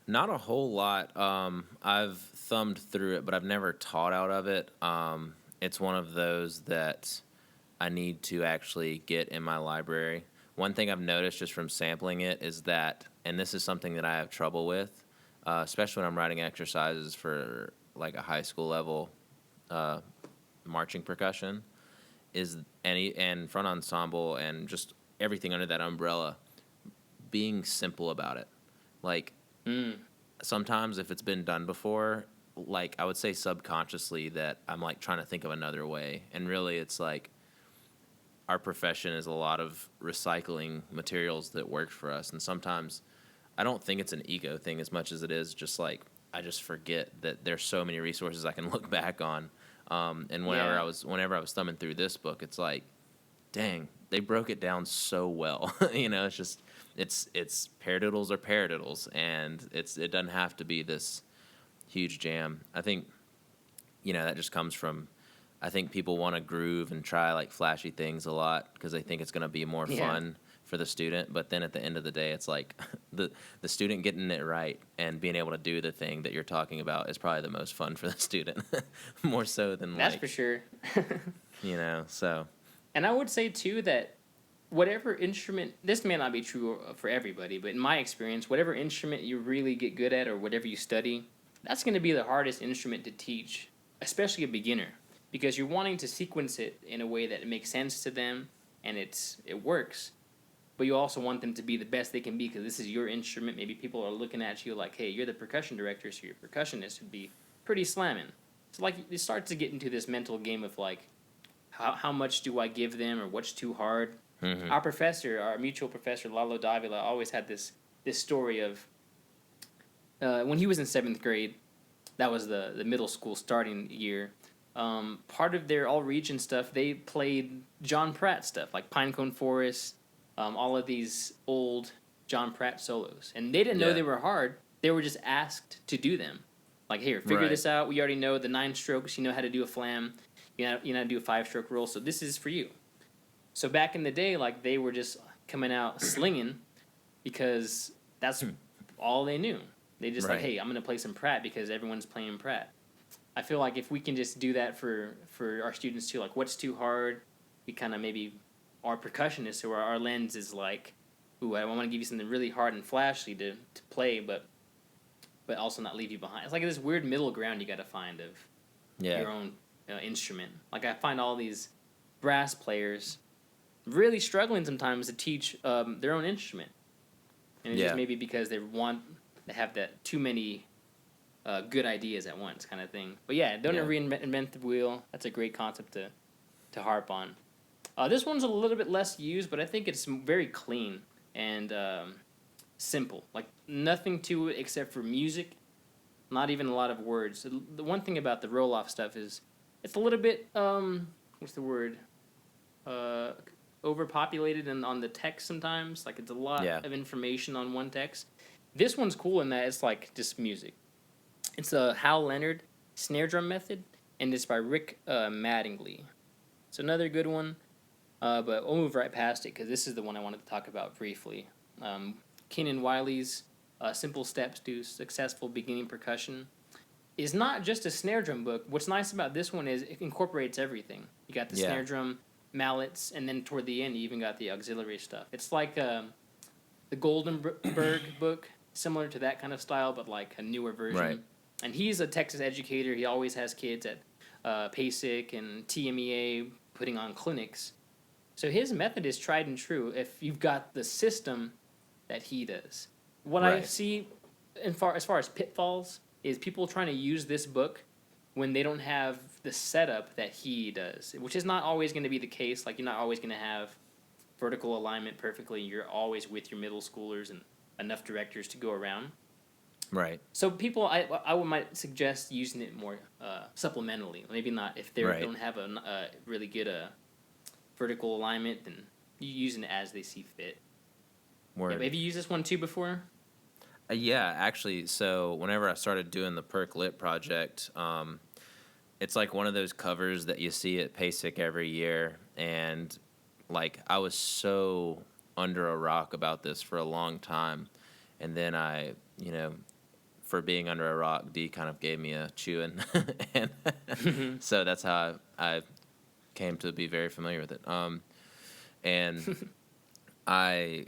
Not a whole lot. I've thumbed through it, but I've never taught out of it. It's one of those that I need to actually get in my library. One thing I've noticed just from sampling it is that, and this is something that I have trouble with, especially when I'm writing exercises for like a high school level marching percussion, is and front ensemble and just everything under that umbrella, being simple about it. Like, sometimes if it's been done before, like I would say subconsciously that I'm like trying to think of another way, and really it's like our profession is a lot of recycling materials that worked for us, and sometimes I don't think it's an ego thing as much as it is just like I just forget that there's so many resources I can look back on. And whenever I was thumbing through this book, it's like, dang, they broke it down so well. It's just it's paradiddles or paradiddles, and it doesn't have to be this huge jam. I think that just comes from, I think people want to groove and try like flashy things a lot because they think it's going to be more fun for the student. But then at the end of the day, it's like the student getting it right and being able to do the thing that you're talking about is probably the most fun for the student, more so than that's for sure. So. And I would say too that whatever instrument, this may not be true for everybody, but in my experience, whatever instrument you really get good at or whatever you study, that's going to be the hardest instrument to teach, especially a beginner. Because you're wanting to sequence it in a way that it makes sense to them and it works, but you also want them to be the best they can be because this is your instrument. Maybe people are looking at you like, hey, you're the percussion director, so your percussionist would be pretty slamming. So like it starts to get into this mental game of like, how much do I give them or what's too hard? Mm-hmm. Our mutual professor, Lalo Davila, always had this story of when he was in 7th grade, that was the middle school starting year, part of their all-region stuff, they played John Pratt stuff, like Pinecone Forest, all of these old John Pratt solos. And they didn't know they were hard. They were just asked to do them. Like, here, figure this out. We already know the 9 strokes. You know how to do a flam. You know how to do a 5-stroke roll. So this is for you. So back in the day, like, they were just coming out slinging because that's all they knew. They just like, hey, I'm going to play some Pratt because everyone's playing Pratt. I feel like if we can just do that for our students too, like what's too hard, we kind of maybe our percussionists or our lens is like, ooh, I want to give you something really hard and flashy to play, but also not leave you behind. It's like this weird middle ground you got to find of your own instrument. Like I find all these brass players really struggling sometimes to teach their own instrument, and it's just maybe because they have that too many good ideas at once kind of thing. But don't reinvent the wheel. That's a great concept to harp on. This one's a little bit less used, but I think it's very clean and simple. Like nothing to it except for music, not even a lot of words. The one thing about the roll-off stuff is it's a little bit, what's the word? Overpopulated on the text sometimes. Like it's a lot of information on one text. This one's cool in that it's like just music. It's a Hal Leonard snare drum method, and it's by Rick Mattingly. It's another good one, but we'll move right past it because this is the one I wanted to talk about briefly. Keenan Wiley's Simple Steps to Successful Beginning Percussion is not just a snare drum book. What's nice about this one is it incorporates everything. You got the snare drum mallets, and then toward the end, you even got the auxiliary stuff. It's like the Goldenberg book, similar to that kind of style, but like a newer version. Right. And he's a Texas educator. He always has kids at PASIC and TMEA putting on clinics. So his method is tried and true if you've got the system that he does. What I Right. see as far as pitfalls is people trying to use this book when they don't have the setup that he does, which is not always going to be the case. Like, you're not always going to have vertical alignment perfectly. You're always with your middle schoolers and enough directors to go around. Right. So people, I might suggest using it more supplementally. Maybe not if they Right. don't have a really good vertical alignment, then you using it as they see fit. Word. Yeah, have you used this one too before? Yeah, actually, so whenever I started doing the Perk Lit project, it's like one of those covers that you see at PASIC every year, and like I was so under a rock about this for a long time, and then I, for being under a rock, D kind of gave me a chewing, and so that's how I came to be very familiar with it. And I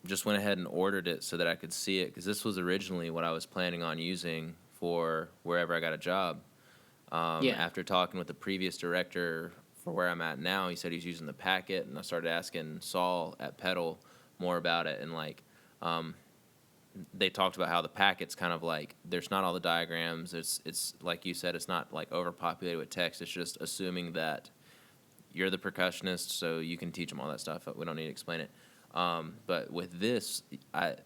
just went ahead and ordered it so that I could see it, because this was originally what I was planning on using for wherever I got a job. After talking with the previous director for where I'm at now, he said he's using the packet, and I started asking Saul at Pedal more about it, and like they talked about how the packet's kind of like, there's not all the diagrams. It's like you said, it's not like overpopulated with text. It's just assuming that you're the percussionist, so you can teach them all that stuff. We don't need to explain it. But with this, it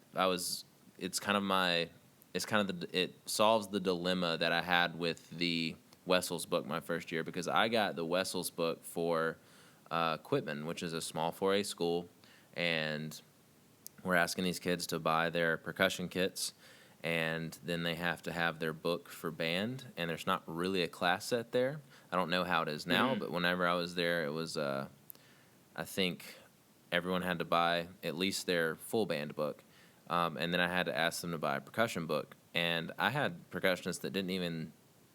solves the dilemma that I had with the Wessels book my first year, because I got the Wessels book for Quitman, which is a small 4A school, and we're asking these kids to buy their percussion kits, and then they have to have their book for band, and there's not really a class set there. I don't know how it is now, but whenever I was there, it was, I think everyone had to buy at least their full band book, and then I had to ask them to buy a percussion book. And I had percussionists that didn't even,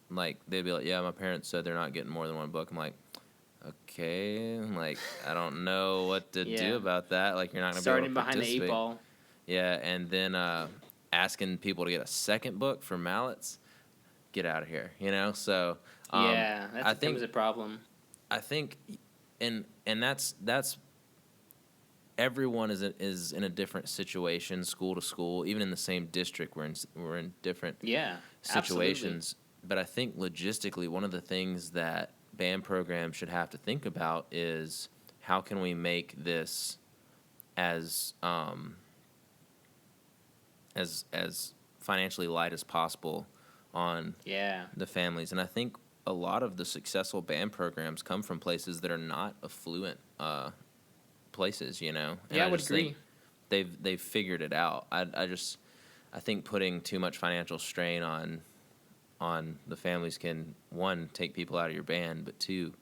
like, they'd be like, yeah, my parents said they're not getting more than one book. I'm like, okay, like, I don't know what to do about that. Like, you're not going to be able to behind participate. the 8 ball. Yeah, and then asking people to get a second book for mallets, get out of here, So That becomes a problem. I think, and that's everyone is in a different situation, school to school, even in the same district. We're in different situations. Absolutely. But I think logistically, one of the things that band programs should have to think about is, how can we make this as financially light as possible on the families. And I think a lot of the successful band programs come from places that are not affluent places, And I would agree. They've figured it out. I think putting too much financial strain on the families can, one, take people out of your band, but two,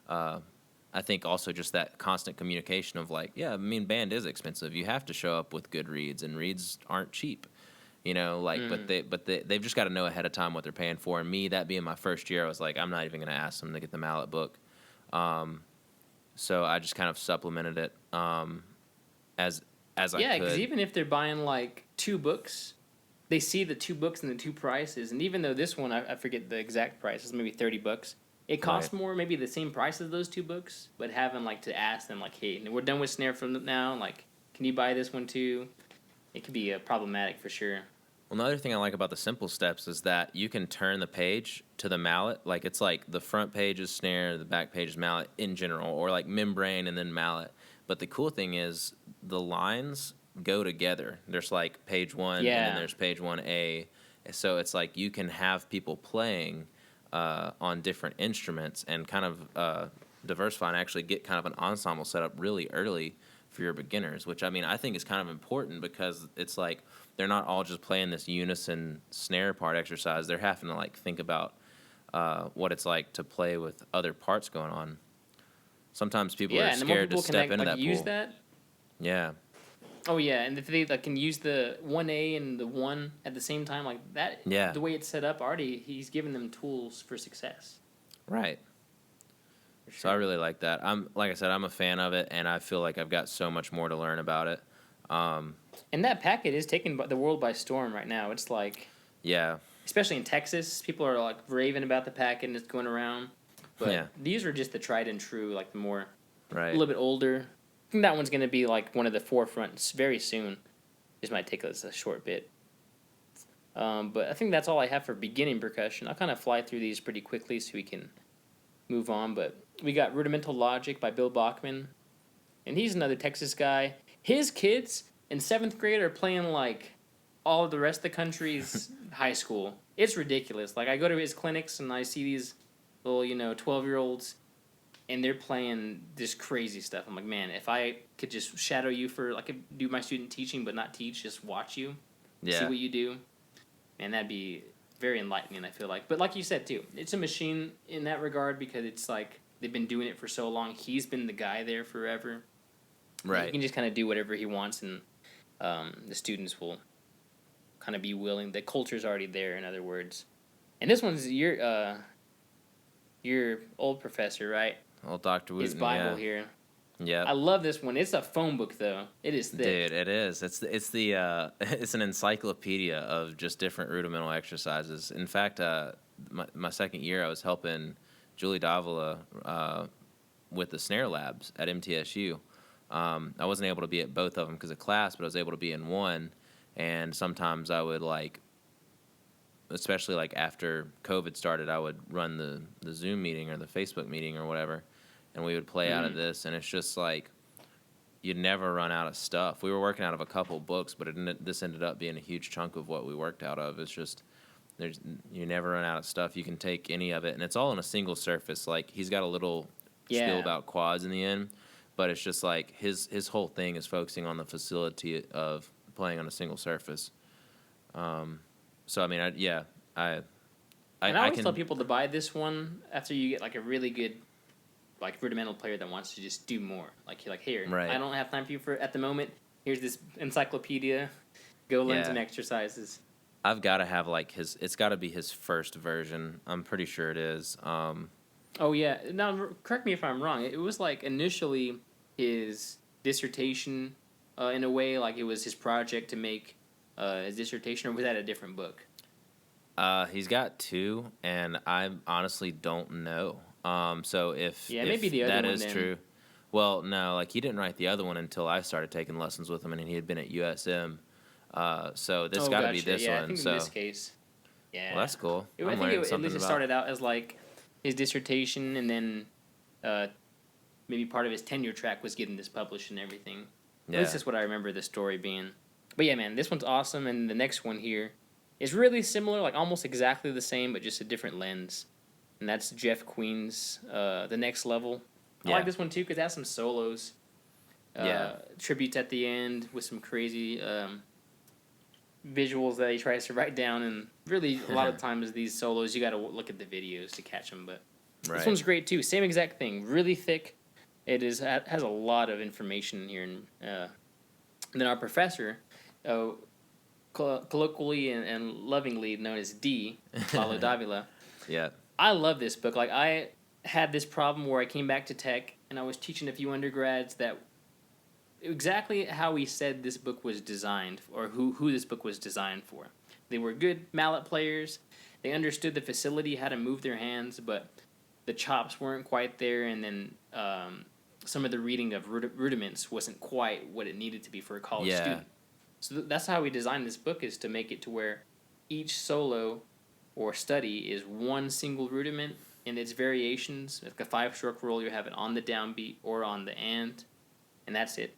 I think also just that constant communication of like, band is expensive. You have to show up with good reeds, and reeds aren't cheap, but they've just got to know ahead of time what they're paying for. And me, that being my first year, I was like, I'm not even going to ask them to get the mallet book. So I just kind of supplemented it as I could. Yeah, because even if they're buying like 2 books, they see the 2 books and the 2 prices. And even though this one, I forget the exact price, it's maybe $30. It costs more, maybe the same price as those 2 books, but having like to ask them like, hey, we're done with snare from now. Like, can you buy this one too? It could be problematic for sure. Well, another thing I like about the simple steps is that you can turn the page to the mallet. Like, it's like the front page is snare, the back page is mallet in general, or like membrane and then mallet. But the cool thing is the lines go together. There's like page 1 and then there's page 1A. So it's like you can have people playing on different instruments and kind of diversify and actually get kind of an ensemble set up really early for your beginners, which I think is kind of important, because it's like they're not all just playing this unison snare part exercise. They're having to like think about what it's like to play with other parts going on. Sometimes people are scared to step into that pool. Use that. Yeah. Oh yeah, and if they can use the 1A and the 1 at the same time, like that. Yeah. The way it's set up, already he's giving them tools for success. Right. For So I sure. really like that. Like I said, I'm a fan of it, and I feel like I've got so much more to learn about it. Um, And that packet is taking the world by storm right now. It's like, yeah, especially in Texas, people are like raving about the packet and it's going around. But yeah, these are just the tried and true, like the more a right. little bit older. I think that one's going to be like one of the forefronts very soon. This might take us a short bit. But I think that's all I have for beginning percussion. I'll kind of fly through these pretty quickly so we can move on. But we got Rudimental Logic by Bill Bachman. And he's another Texas guy. His kids in seventh grade are playing like all of the rest of the country's high school. It's ridiculous. Like I go to his clinics and I see these little 12-year-olds and they're playing this crazy stuff. I'm like, man, if I could just shadow you for like do my student teaching but not teach, just watch you, see Yeah, what you do, man, that'd be very enlightening. I feel like, but like you said too, it's a machine in that regard because it's like they've been doing it for so long. He's been the guy there forever. He right. can just kind of do whatever he wants, and the students will kind of be willing. The culture's already there, in other words. And this one's your old professor, right? Old Dr. His Wooten, Bible yeah. here. Yep. I love this one. It's a phone book though. It is thick. Dude, it is. It's an encyclopedia of just different rudimental exercises. In fact, my second year, I was helping Julie Davila with the snare labs at MTSU. I wasn't able to be at both of them because of class, but I was able to be in one. And sometimes I would especially like after COVID started, I would run the Zoom meeting or the Facebook meeting or whatever, and we would play out of this. And it's just like you'd never run out of stuff. We were working out of a couple books, but this ended up being a huge chunk of what we worked out of. It's just you never run out of stuff. You can take any of it, and it's all on a single surface. Like he's got a little spiel about quads in the end, but it's just like his whole thing is focusing on the facility of playing on a single surface. So I mean, I I can tell people to buy this one after you get like a really good like rudimental player that wants to just do more. Like you're like, here, right. I don't have time for you for at the moment. Here's this encyclopedia. Go learn some exercises. I've got to have like it's got to be his first version. I'm pretty sure it is. Oh yeah. Now correct me if I'm wrong. It was like initially his dissertation, in a way, like it was his project to make his dissertation, or was that a different book? He's got two, and I honestly don't know. So if maybe the other that one is then. true, well, no, like he didn't write the other one until I started taking lessons with him, and he had been at USM. So this got to be this one. I think so in this case, yeah. well, that's cool. I I'm think learning at something least it about. started out as like his dissertation, and then maybe part of his tenure track was getting this published and everything. Yeah. At least that's what I remember the story being. But yeah, man, this one's awesome, and the next one here is really similar, like almost exactly the same, but just a different lens. And that's Jeff Queen's The Next Level. I like this one too because it has some solos. Tributes at the end with some crazy visuals that he tries to write down. And really, a lot of times these solos, you got to look at the videos to catch them. But this one's great too. Same exact thing. Really thick. It has a lot of information here. And then our professor, colloquially and lovingly known as D, Lalo Davila. Yeah. I love this book. Like I had this problem where I came back to tech and I was teaching a few undergrads that exactly how he said this book was designed, or who this book was designed for. They were good mallet players. They understood the facility, how to move their hands, but the chops weren't quite there, and then some of the reading of rudiments wasn't quite what it needed to be for a college student. So that's how we designed this book, is to make it to where each solo or study is one single rudiment in its variations. Like a 5-stroke roll, you have it on the downbeat or on the and that's it.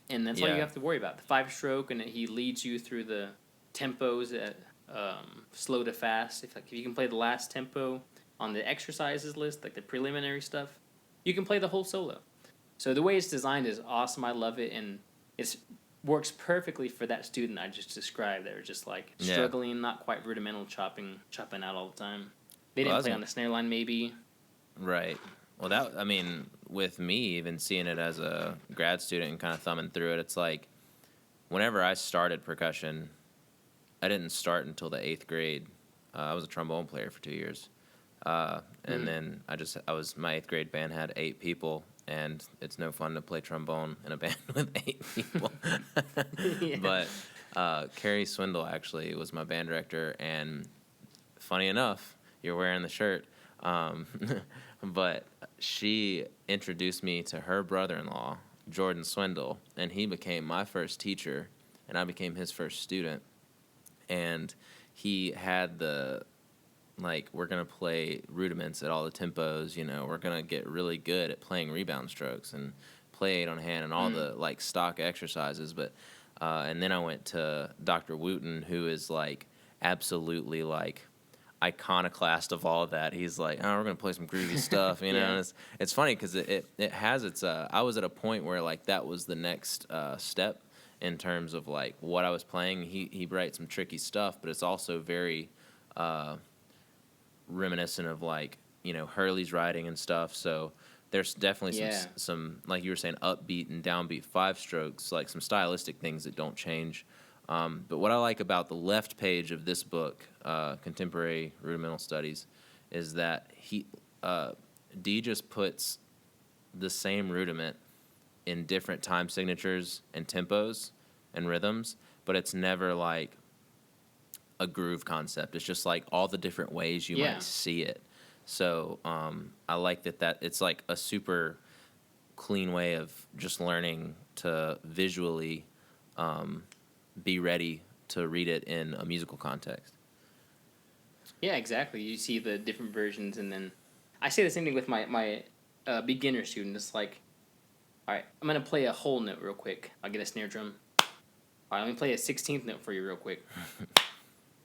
And that's all you have to worry about. The 5-stroke, and he leads you through the tempos at slow to fast. If you can play the last tempo on the exercises list, like the preliminary stuff, you can play the whole solo. So the way it's designed is awesome. I love it, and it works perfectly for that student I just described. They were just like struggling, not quite rudimental, chopping out all the time. They didn't play on the snare line, maybe. Right. Well, with me, even seeing it as a grad student and kind of thumbing through it, it's like whenever I started percussion, I didn't start until the 8th grade. I was a trombone player for 2 years. And then my 8th grade band had 8 people, and it's no fun to play trombone in a band with 8 people. Yeah. But Carrie Swindle actually was my band director, and funny enough, you're wearing the shirt, but she introduced me to her brother-in-law, Jordan Swindle, and he became my first teacher, and I became his first student. And he had we're going to play rudiments at all the tempos, we're going to get really good at playing rebound strokes and play 8 on hand and all the, stock exercises. But, and then I went to Dr. Wooten, who is, absolutely, iconoclast of all of that. He's like, oh, we're going to play some groovy stuff, Yeah. And it's funny because it has its, I was at a point where, that was the next step in terms of, what I was playing. He writes some tricky stuff, but it's also very reminiscent of, Hurley's writing and stuff. So there's definitely some, like you were saying, upbeat and downbeat 5 strokes, some stylistic things that don't change. But what I like about the left page of this book, Contemporary Rudimental Studies, is that Dee just puts the same rudiment in different time signatures and tempos and rhythms, but it's never a groove concept. It's just all the different ways you might see it. So I like that it's a super clean way of just learning to visually be ready to read it in a musical context. Yeah, exactly. You see the different versions, and then I say the same thing with my beginner student. It's all right, I'm going to play a whole note real quick. I'll get a snare drum. All right, let me play a 16th note for you real quick.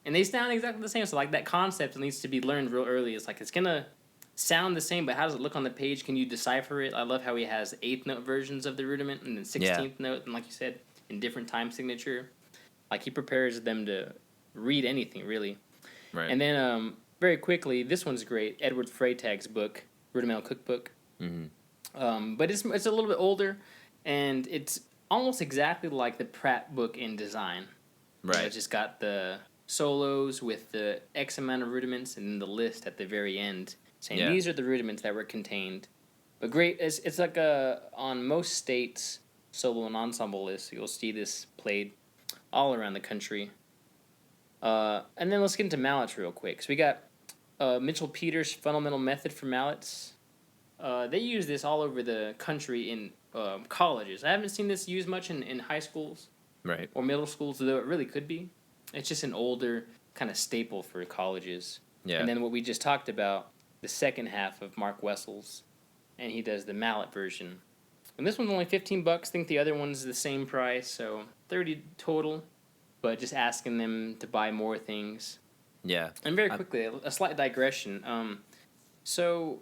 And they sound exactly the same. So, that concept needs to be learned real early. It's it's going to sound the same, but how does it look on the page? Can you decipher it? I love how he has 8th note versions of the rudiment and then 16th note. And like you said, in different time signature. He prepares them to read anything, really. Right. And then, very quickly, this one's great. Edward Freytag's book, Rudimental Cookbook. Mm-hmm. But it's a little bit older, and it's almost exactly like the Pratt book in design. Right. It's just got the solos with the X amount of rudiments and then the list at the very end saying these are the rudiments that were contained. But great, it's on most states' solo and ensemble lists, you'll see this played all around the country. And then let's get into mallets real quick. So we got Mitchell Peters' Fundamental Method for Mallets. They use this all over the country in colleges. I haven't seen this used much in high schools or middle schools, though it really could be. It's just an older kind of staple for colleges. Yeah. And then what we just talked about, the second half of Mark Wessel's, and he does the mallet version. And this one's only $15. I think the other one's the same price, so $30 total. But just asking them to buy more things. Yeah. And very quickly, a slight digression. So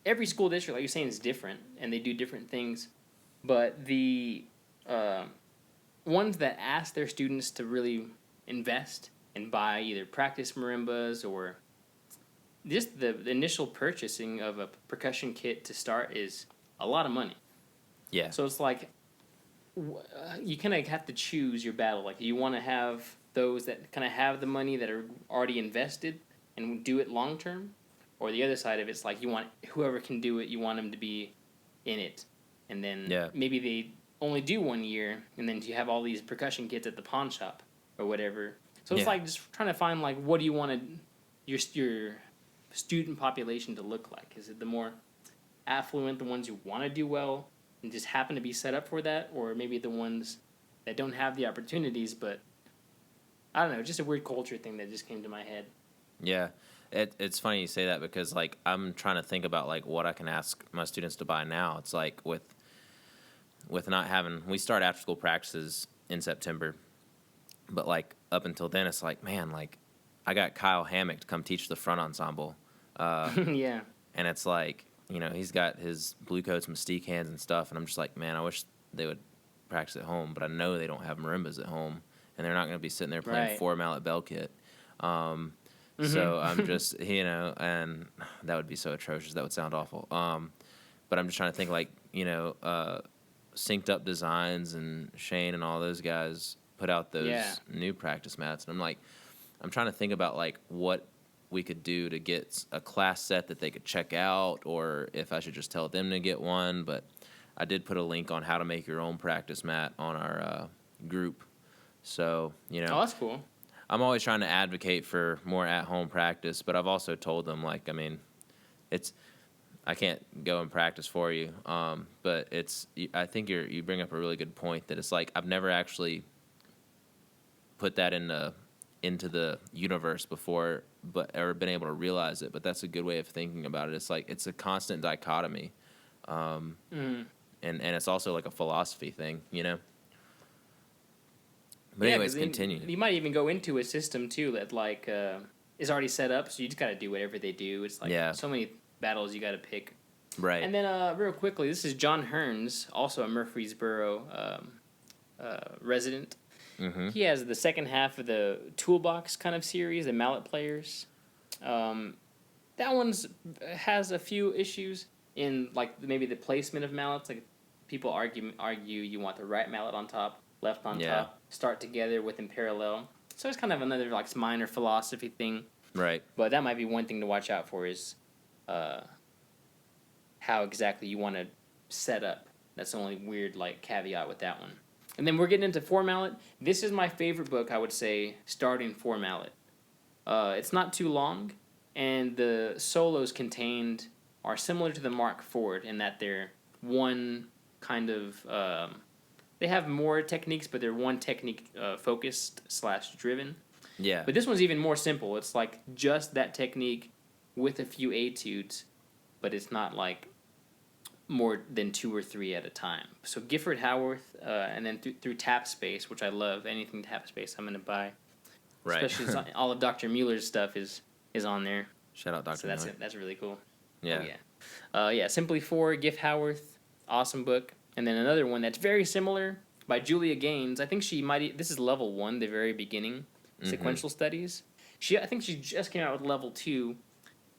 every school district, like you're saying, is different, and they do different things. But the ones that ask their students to really invest and buy either practice marimbas or just the initial purchasing of a percussion kit to start is a lot of money. Yeah. So it's you kind of have to choose your battle. You want to have those that kind of have the money that are already invested and do it long term, or the other side of it's you want whoever can do it, you want them to be in it, and then maybe they only do 1 year, and then you have all these percussion kits at the pawn shop or whatever. So it's just trying to find what do you want your student population to look like? Is it the more affluent, the ones who want to do well and just happen to be set up for that, or maybe the ones that don't have the opportunities, but I don't know, just a weird culture thing that just came to my head. Yeah. It's funny you say that because I'm trying to think about what I can ask my students to buy now. It's with not having, we start after school practices in September, but up until then it's man, I got Kyle Hammock to come teach the front ensemble. Yeah. And it's he's got his Blue Coats Mystique hands and stuff, and I'm just man, I wish they would practice at home, but I know they don't have marimbas at home, and they're not going to be sitting there playing 4 mallet bell kit. So I'm just, and that would be so atrocious. That would sound awful. But I'm just trying to think Synced Up Designs and Shane and all those guys put out those new practice mats, and I'm trying to think about what we could do to get a class set that they could check out, or if I should just tell them to get one. But I did put a link on how to make your own practice mat on our group. So, Oh, that's cool. I'm always trying to advocate for more at-home practice, but I've also told them, like, I mean, I can't go and practice for you, but I think you bring up a really good point that it's like I've never actually put that into the universe before, or been able to realize it. But that's a good way of thinking about it. It's like it's a constant dichotomy, and it's also like a philosophy thing, But anyways, continue. You might even go into a system too that like is already set up, so you just got to do whatever they do. It's like so many battles you got to pick. Right. And then real quickly, this is John Hearns, also a Murfreesboro resident. Mm-hmm. He has the second half of the Toolbox kind of series, the mallet players. That one's has a few issues in like maybe the placement of mallets. Like people argue you want the right mallet on top, left on top, start together within parallel. So it's kind of another like minor philosophy thing. Right. But that might be one thing to watch out for is how exactly you want to set up. That's the only weird like caveat with that one. And then we're getting into four mallet. This is my favorite book, I would say, starting four mallet. It's not too long, and the solos contained are similar to the Mark Ford in that they're one kind of... they have more techniques, but they're one technique focused / driven. Yeah. But this one's even more simple. It's like just that technique with a few etudes, but it's not like more than 2 or 3 at a time. So Gifford Howarth, and then through Tap Space, which I love. Anything Tap Space, I'm going to buy. Right. Especially all of Dr. Mueller's stuff is on there. Shout out Dr. So Mueller. that's really cool. Yeah. Oh, yeah. Simply 4, Giff Howarth, awesome book. And then another one that's very similar by Julia Gaines. I think this is level 1, the very beginning, sequential studies. I think she just came out with level 2,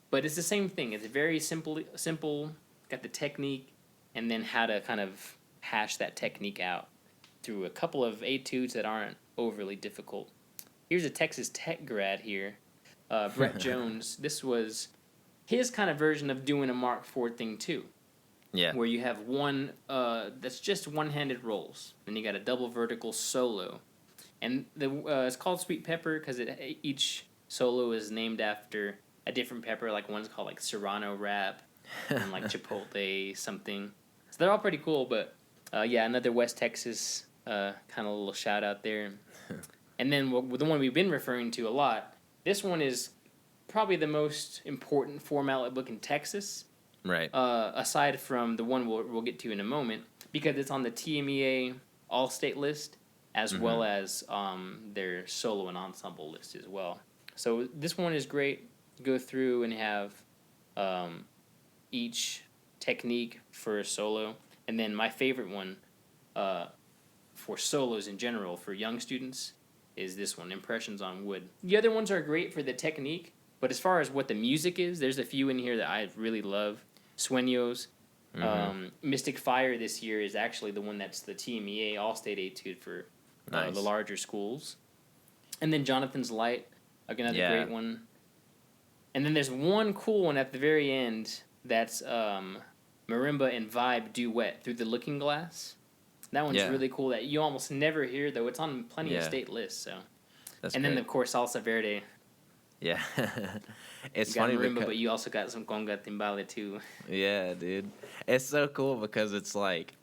but it's the same thing. It's very simple, got the technique, and then how to kind of hash that technique out through a couple of etudes that aren't overly difficult. Here's a Texas Tech grad here, Brett Jones. This was his kind of version of doing a Mark IV thing too. Yeah. Where you have one that's just one-handed rolls, then you got a double vertical solo, and it's called Sweet Pepper because each solo is named after a different pepper. Like one's called like Serrano Wrap, and like Chipotle something. So they're all pretty cool. But another West Texas kind of little shout out there. And then the one we've been referring to a lot. This one is probably the most important four-mallet book in Texas. Right. Aside from the one we'll get to in a moment, because it's on the TMEA All-State list, as well as their solo and ensemble list as well. So this one is great. Go through and have each technique for a solo. And then my favorite one for solos in general for young students is this one, Impressions on Wood. The other ones are great for the technique, but as far as what the music is, there's a few in here that I really love. Sueños. Mystic Fire this year is actually the one that's the TMEA All-State Etude for the larger schools. And then Jonathan's Light, another great one. And then there's one cool one at the very end that's Marimba and Vibe Duet, Through the Looking Glass. That one's really cool that you almost never hear, though. It's on plenty of state lists. So. That's and great. Then, of course, Salsa Verde. Yeah. It's you got funny marimba, because... but you also got some conga timbale, too. Yeah, dude. It's so cool because it's like...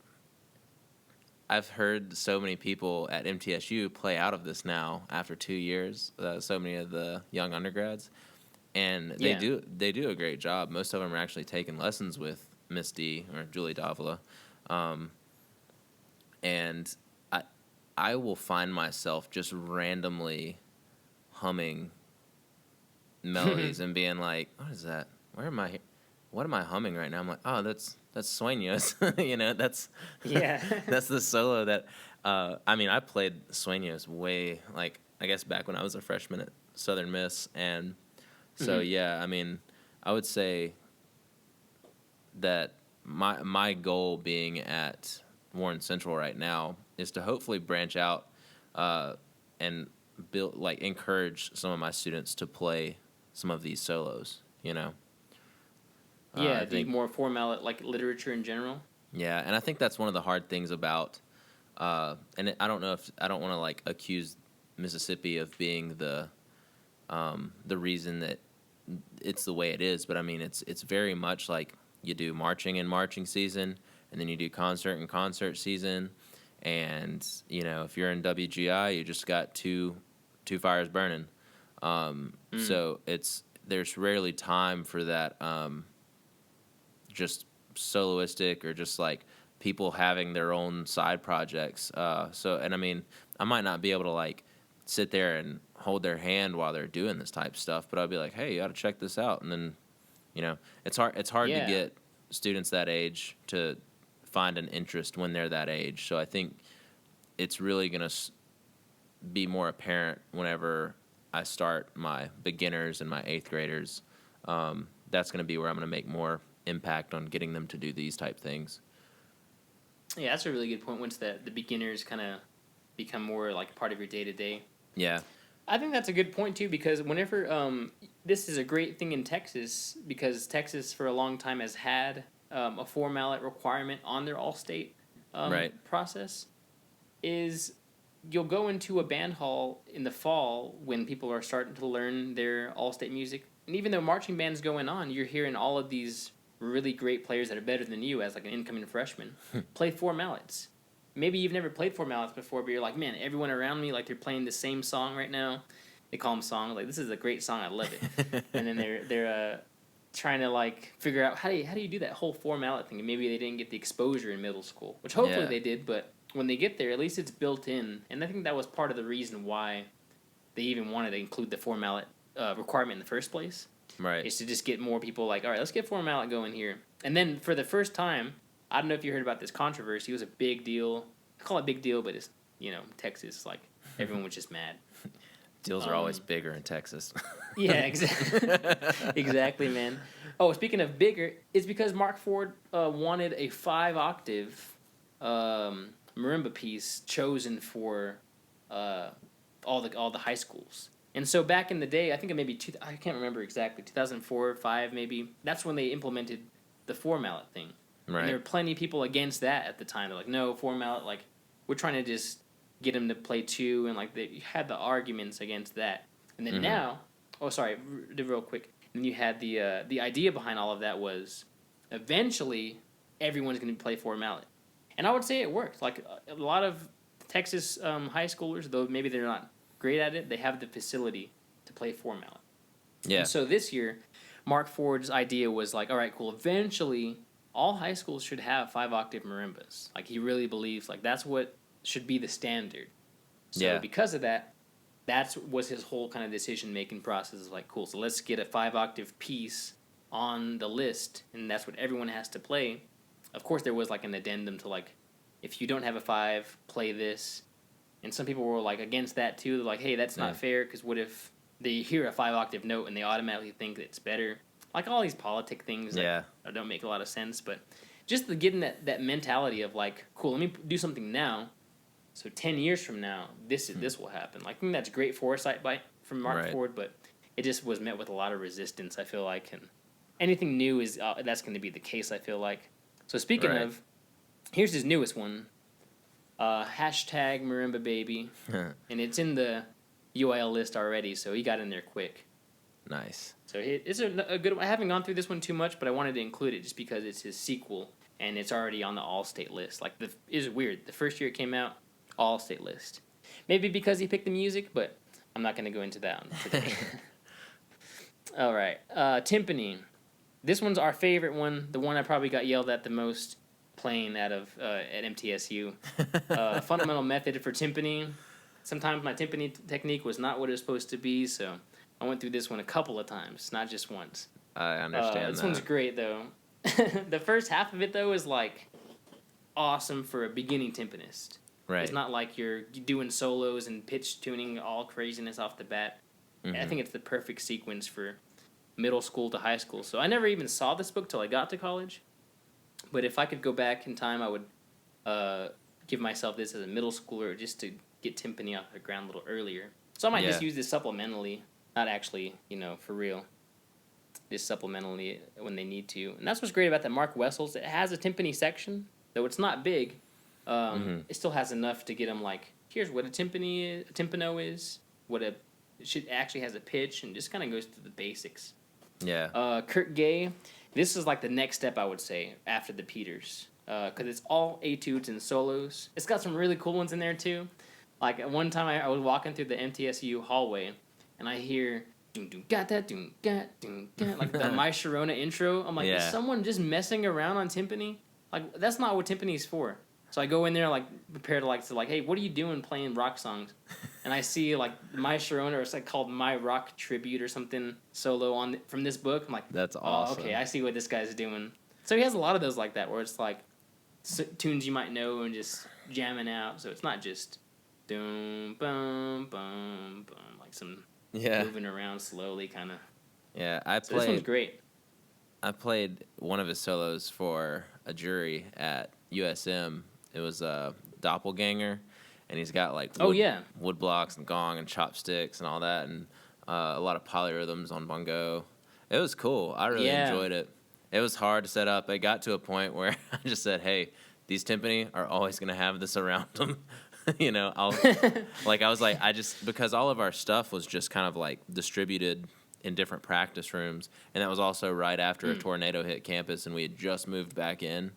I've heard so many people at MTSU play out of this now after 2 years. So many of the young undergrads. And they do a great job. Most of them are actually taking lessons with Miss D or Julie Davila. And I will find myself just randomly humming melodies and being like, what is that? What am I humming right now? I'm like, oh, that's Sueños. That's that's the solo that I played Sueños way, like, I guess back when I was a freshman at Southern Miss, and so I would say that my goal being at Warren Central right now is to hopefully branch out and encourage some of my students to play some of these solos, you know. Yeah, I the think more formal like literature in general. yeah, and I think that's one of the hard things about I don't know if I don't want to like accuse Mississippi of being the reason that it's the way it is, but I mean it's very much like you do marching in marching season, and then you do concert in concert season, and you know if you're in WGI, you just got two fires burning. So there's rarely time for that just soloistic or just like people having their own side projects. And I mean, I might not be able to like sit there and hold their hand while they're doing this type of stuff, but I'll be like, hey, you ought to check this out. And then, you know, it's hard to Yeah. get students that age to find an interest when they're that age. So I think it's really going to be more apparent whenever I start my beginners and my eighth graders. That's going to be where I'm going to make more impact on getting them to do these type things. Yeah, that's a really good point. Once the beginners kind of become more like part of your day to day. Yeah. I think that's a good point too, because whenever this is a great thing in Texas, because Texas for a long time has had a 4-mallet requirement on their all-state process. Is you'll go into a band hall in the fall when people are starting to learn their all-state music, and even though marching band's going on, you're hearing all of these really great players that are better than you as like an incoming freshman play 4-mallets. Maybe you've never played 4-mallets before, but you're like, man, everyone around me, like they're playing the same song right now. They call them songs. Like, this is a great song. I love it. And then they're trying to like figure out how do you do that whole 4-mallet thing. And maybe they didn't get the exposure in middle school, which hopefully they did. But when they get there, at least it's built in. And I think that was part of the reason why they even wanted to include the 4-mallet requirement in the first place. Right. Is to just get more people like, all right, let's get 4-mallet going here. And then for the first time, I don't know if you heard about this controversy. It was a big deal. I call it a big deal, but it's, you know, Texas, like, everyone was just mad. Deals are always bigger in Texas. Yeah, exactly. Exactly, man. Oh, speaking of bigger, it's because Mark Ford wanted a 5-octave marimba piece chosen for all the high schools. And so back in the day, I think it maybe I can't remember exactly, 2004 or 5 maybe. That's when they implemented the 4-mallet thing. Right. And there were plenty of people against that at the time. They're like, no, 4-mallet, like, we're trying to just get them to play 2, and like they had the arguments against that. And then now, real quick. And you had the idea behind all of that was eventually everyone's going to play 4-mallet. And I would say it worked. Like a lot of Texas high schoolers, though maybe they're not great at it, they have the facility to play 4-mallet. Yeah. And so this year, Mark Ford's idea was like, all right, cool. Eventually, all high schools should have 5-octave marimbas. Like he really believes like that's what should be the standard. So because of that, was his whole kind of decision-making process. Is like, cool, so let's get a 5-octave piece on the list, and that's what everyone has to play. Of course, there was like an addendum to like, if you don't have a 5, play this. And some people were like against that too. They're like, hey, that's not fair, because what if they hear a 5-octave note and they automatically think it's better? Like all these politic things that don't make a lot of sense. But just getting that mentality of like, cool, let me do something now. So 10 years from now, this will happen. Like, I think that's great foresight from Mark Ford, but it just was met with a lot of resistance, I feel like. And anything new is that's going to be the case, I feel like. So speaking of, here's his newest one, hashtag Marimba Baby, and it's in the UIL list already, so he got in there quick. Nice. So it's a good one. I haven't gone through this one too much, but I wanted to include it just because it's his sequel, and it's already on the all-state list. Like, it's weird. The first year it came out, all-state list. Maybe because he picked the music, but I'm not going to go into that one today. All right. Timpani. This one's our favorite one, the one I probably got yelled at the most playing out of at MTSU. Fundamental method for timpani. Sometimes my timpani technique was not what it was supposed to be, so I went through this one a couple of times, not just once. I understand This one's great, though. The first half of it, though, is like awesome for a beginning timpanist. Right. It's not like you're doing solos and pitch tuning all craziness off the bat. Mm-hmm. I think it's the perfect sequence for middle school to high school. So I never even saw this book till I got to college. But if I could go back in time, I would give myself this as a middle schooler just to get timpani off the ground a little earlier. So I might just use this supplementally not actually, for real. Just supplementally when they need to. And that's what's great about that Mark Wessels. It has a timpani section, though it's not big. It still has enough to get them like, here's what a timpano is, it should actually has a pitch, and just kind of goes through the basics. Yeah. Kurt Gay, this is like the next step, I would say, after the Peters. Because it's all etudes and solos. It's got some really cool ones in there, too. Like, at one time I was walking through the MTSU hallway, and I hear, doom, doom, got that, doom, got, like the My Sharona intro. I'm like, is someone just messing around on timpani? Like, that's not what timpani's for. So I go in there, like, prepared to hey, what are you doing playing rock songs? And I see, like, My Sharona, or it's, like, called My Rock Tribute or something, solo from this book. I'm like, that's awesome. Oh, okay, I see what this guy's doing. So he has a lot of those like that, where it's, like, tunes you might know and just jamming out. So it's not just boom, boom, boom, boom, like some moving around slowly kind of. Yeah, this one's great. I played one of his solos for a jury at USM. It was a Doppelganger, and he's got like wood blocks and gong and chopsticks and all that, and a lot of polyrhythms on bongo. It was cool. I really enjoyed it. It was hard to set up. It got to a point where I just said, hey, these timpani are always going to have this around them. Because all of our stuff was just kind of like distributed in different practice rooms, and that was also right after a tornado hit campus, and we had just moved back in.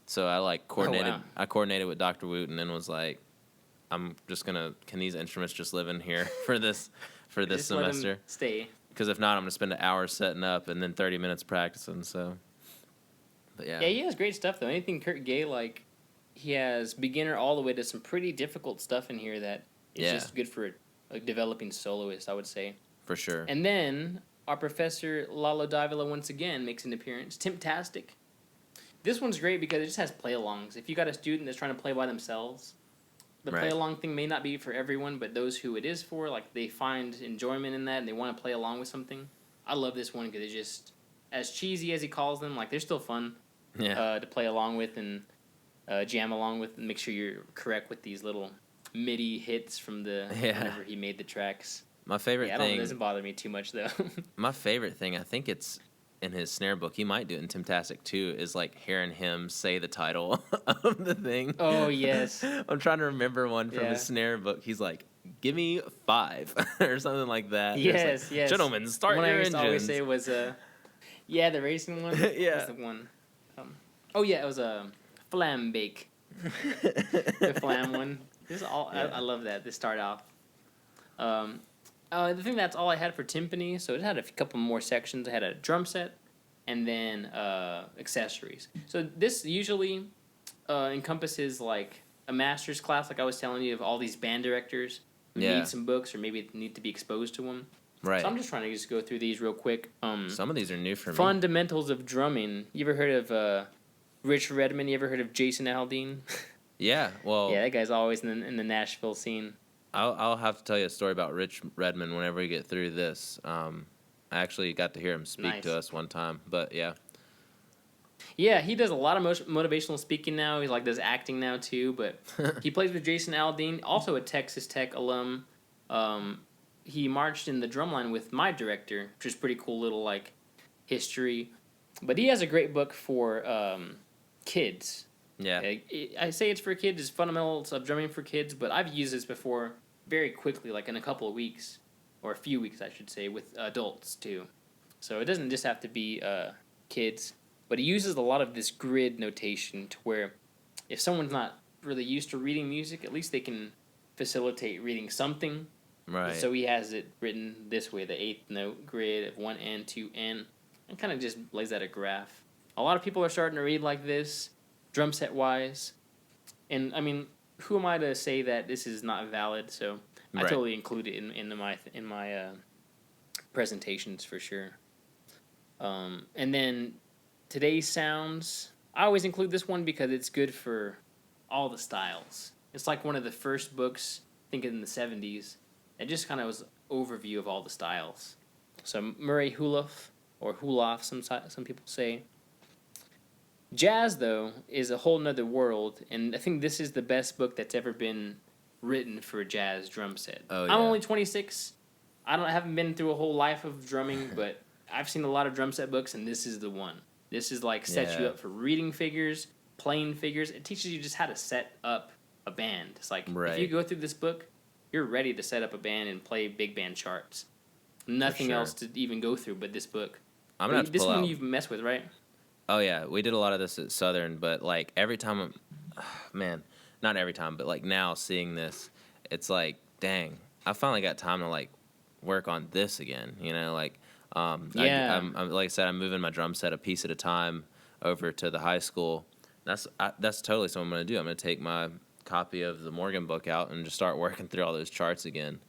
So I coordinated. Oh, wow. I coordinated with Dr. Wooten and was like, I'm just gonna. Can these instruments just live in here for this semester? Let them stay. Because if not, I'm gonna spend an hour setting up and then 30 minutes practicing. So, but yeah. Yeah, he has great stuff though. Anything Kurt Gay, like, he has beginner all the way to some pretty difficult stuff in here that is just good for a developing soloist, I would say. For sure. And then our professor Lalo Davila once again makes an appearance. Timptastic. This one's great because it just has play-alongs. If you got a student that's trying to play by themselves, the play-along thing may not be for everyone, but those who it is for, like, they find enjoyment in that and they want to play along with something. I love this one because it's just, as cheesy as he calls them, like, they're still fun to play along with and jam along with, and make sure you're correct with these little MIDI hits from whenever he made the tracks. My favorite thing... it doesn't bother me too much, though. My favorite thing, I think it's in his snare book, he might do it in Timptastic too, is like hearing him say the title of the thing. Oh, yes. I'm trying to remember one from his snare book. He's like, give me 5 or something like that. Yes, yes. Gentlemen, start your engines. One I used to always say was, the racing one. Yeah. Was the one. It was a flam bake. The flam one. This is all. I love that. They start off. I think that's all I had for timpani. So it had a couple more sections. I had a drum set, and then accessories. So this usually encompasses like a master's class, like I was telling you, of all these band directors who need some books or maybe need to be exposed to them. Right. So I'm just trying to just go through these real quick. Some of these are new for me. Fundamentals of drumming. You ever heard of Rich Redmond? You ever heard of Jason Aldean? Yeah. Well. Yeah, that guy's always in the Nashville scene. I'll have to tell you a story about Rich Redmond whenever we get through this. I actually got to hear him speak to us one time, but yeah. Yeah, he does a lot of motivational speaking now. He does acting now too, but he plays with Jason Aldean, also a Texas Tech alum. He marched in the drumline with my director, which is pretty cool little history. But he has a great book for kids. Yeah. I say it's for kids, it's fundamentals of drumming for kids, but I've used this before very quickly, in a couple of weeks, or a few weeks, I should say, with adults too. So it doesn't just have to be kids, but he uses a lot of this grid notation to where if someone's not really used to reading music, at least they can facilitate reading something. Right. So he has it written this way, the 8th note grid of 1N, 2N, and kind of just lays out a graph. A lot of people are starting to read like this, drum set wise, and I mean, who am I to say that this is not valid? So I totally include it in my presentations for sure. And then today's sounds, I always include this one because it's good for all the styles. It's like one of the first books, I think in the 70s, that just kind of was overview of all the styles. So Murray Huloff, or Huloff, some people say. Jazz, though, is a whole nother world, and I think this is the best book that's ever been written for a jazz drum set. Oh, yeah. I'm only 26. I haven't been through a whole life of drumming, but I've seen a lot of drum set books, and this is the one. This is like sets you Yeah. up for reading figures, playing figures. It teaches you just how to set up a band. It's like if you Right. go through this book, you're ready to set up a band and play big band charts. Nothing sure. else to even go through but this book. I'm gonna have to This pull one out. you've messed with, right? Oh yeah, we did a lot of this at Southern, but like every time man, not every time, but like now seeing this, it's like, dang, I finally got time to like work on this again. You know, like, Yeah. I'm like I said, I'm moving my drum set a piece at a time over to the high school. That's totally something I'm gonna do. I'm gonna take my copy of the Morgan book out and just start working through all those charts again.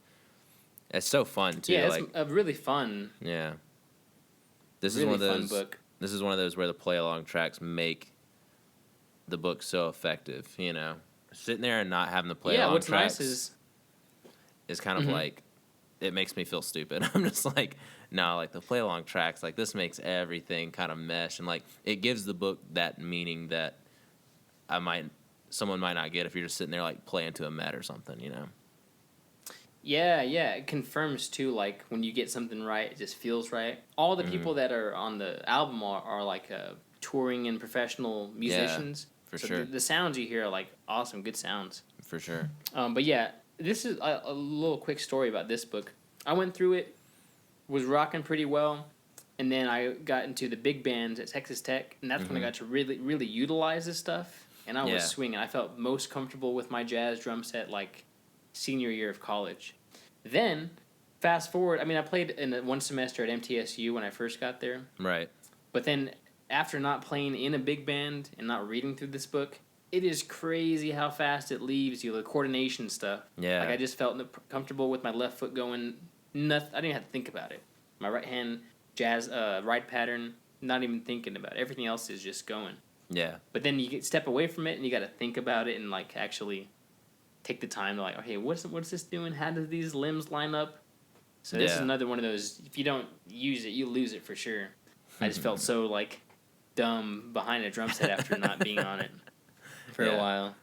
It's so fun too. Yeah, it's Like, a really fun, yeah, this is really one of fun those. book. This is one of those where the play along tracks make the book so effective. You know, sitting there and not having the play Yeah, along what's tracks nice is kind of Mhm. like, it makes me feel stupid. I'm just like, no, like the play along tracks, like this makes everything kind of mesh, and like it gives the book that meaning that someone might not get if you're just sitting there like playing to a met or something. You know. Yeah, it confirms too. Like when you get something right, it just feels right. All the people that are on the album are like touring and professional musicians. For so sure. The sounds you hear are like awesome, good sounds. For sure. But yeah, this is a little quick story about this book. I went through it, was rocking pretty well, and then I got into the big bands at Texas Tech, and that's when I got to really utilize this stuff. And I was Yeah. swinging. I felt most comfortable with my jazz drum set like senior year of college. Then, fast forward, I mean, I played in one semester at MTSU when I first got there. Right. But then, after not playing in a big band and not reading through this book, it is crazy how fast it leaves you, the coordination stuff. Yeah. Like, I just felt comfortable with my left foot going, nothing, I didn't have to think about it. My right hand, jazz, right pattern, not even thinking about it. Everything else is just going. Yeah. But then you step away from it and you got to think about it and, like, actually take the time to like, okay, what's this doing? How do these limbs line up? So this is another one of those. If you don't use it, you lose it for sure. I just felt so like dumb behind a drum set after not being on it for a while.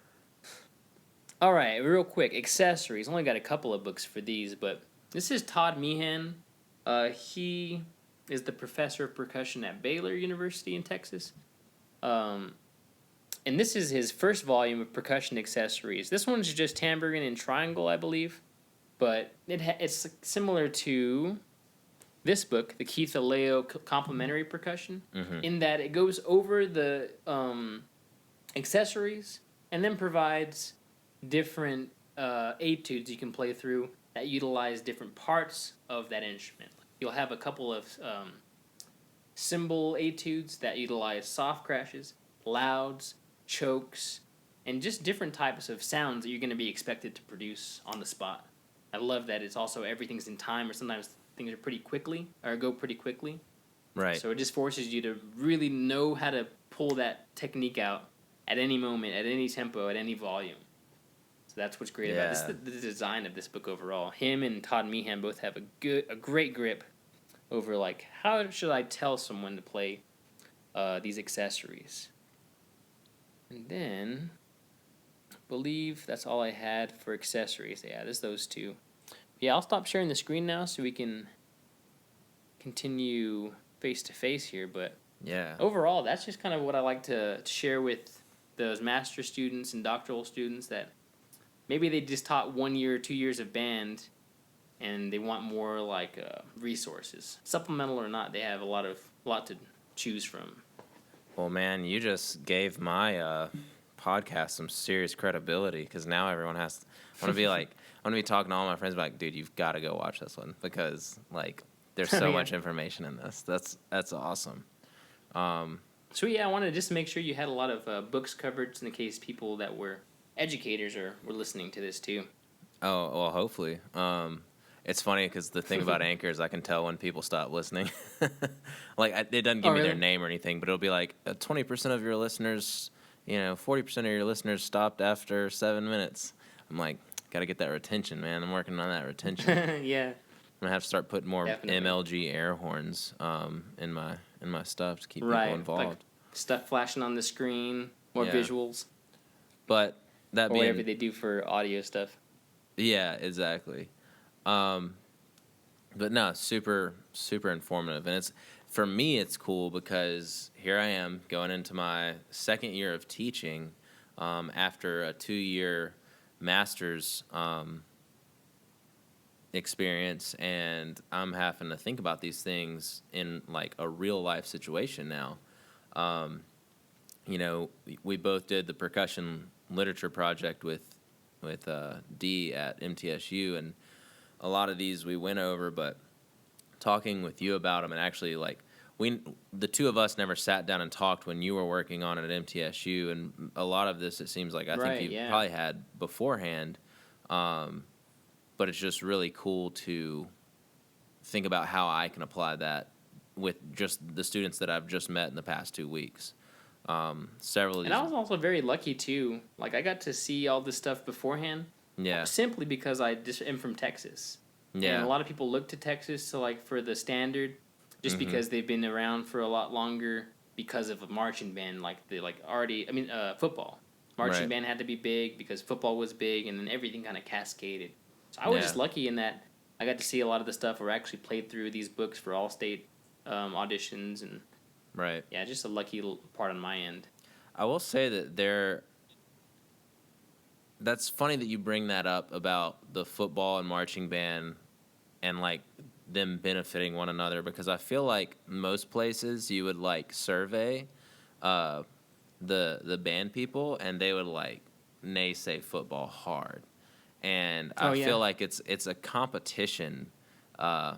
All right, real quick, accessories. Only got a couple of books for these, but this is Todd Meehan. He is the professor of percussion at Baylor University in Texas. And this is his first volume of percussion accessories. This one's just tambourine and triangle, I believe. But it's similar to this book, the Keith Aleo Complementary Percussion, in that it goes over the accessories and then provides different etudes you can play through that utilize different parts of that instrument. You'll have a couple of cymbal etudes that utilize soft crashes, louds, chokes, and just different types of sounds that you're going to be expected to produce on the spot. I love that it's also everything's in time, or sometimes things are pretty quickly, or go pretty quickly. Right. So it just forces you to really know how to pull that technique out at any moment, at any tempo, at any volume. So that's what's great about this. The design of this book overall. Him and Todd Meehan both have a great grip over like how should I tell someone to play these accessories. And then, I believe that's all I had for accessories. Yeah, there's those two. Yeah, I'll stop sharing the screen now so we can continue face-to-face here. But Yeah. overall, that's just kind of what I like to share with those master students and doctoral students that maybe they just taught 1 year or 2 years of band and they want more like resources. Supplemental or not, they have a lot to choose from. Well, man, you just gave my podcast some serious credibility because now everyone has. I want to be talking to all my friends, like, dude, you've got to go watch this one because like there's so much information in this. That's awesome. So yeah, I wanted to just make sure you had a lot of books covered in the case people that were educators were listening to this too. Oh well, hopefully. It's funny because the thing about Anchor is I can tell when people stop listening. Like, it doesn't give me their name or anything, but it'll be like 20% of your listeners, 40% of your listeners stopped after 7 minutes. I'm like, got to get that retention, man. I'm working on that retention. Yeah. I'm gonna have to start putting more Definitely. MLG air horns in my stuff to keep people Right. involved. Like stuff flashing on the screen, more Yeah. visuals, But that or being whatever they do for audio stuff. Yeah, exactly. But no, super super informative, and it's for me it's cool because here I am going into my second year of teaching after a 2 year master's experience, and I'm having to think about these things in like a real life situation now. Um, we both did the percussion literature project with D at MTSU, and a lot of these we went over, but talking with you about them and actually like the two of us never sat down and talked when you were working on it at MTSU, and a lot of this it seems like I think Right, you yeah. probably had beforehand, but it's just really cool to think about how I can apply that with just the students that I've just met in the past 2 weeks. Several of And these, I was also very lucky too. Like I got to see all this stuff beforehand, yeah, simply because I just am from Texas, and a yeah, lot of people look to Texas to like for the standard, just mm-hmm, because they've been around for a lot longer because of a marching band. Like they like already, I mean, football. Marching right, band had to be big because football was big, and then everything kind of cascaded. So I was yeah, just lucky in that I got to see a lot of the stuff or actually played through these books for all state auditions, and right. yeah, just a lucky part on my end. I will say that that's funny that you bring that up about the football and marching band and like them benefiting one another, because I feel like most places you would like survey uh, the band people and they would like naysay football hard, and Oh I yeah. feel like it's a competition uh,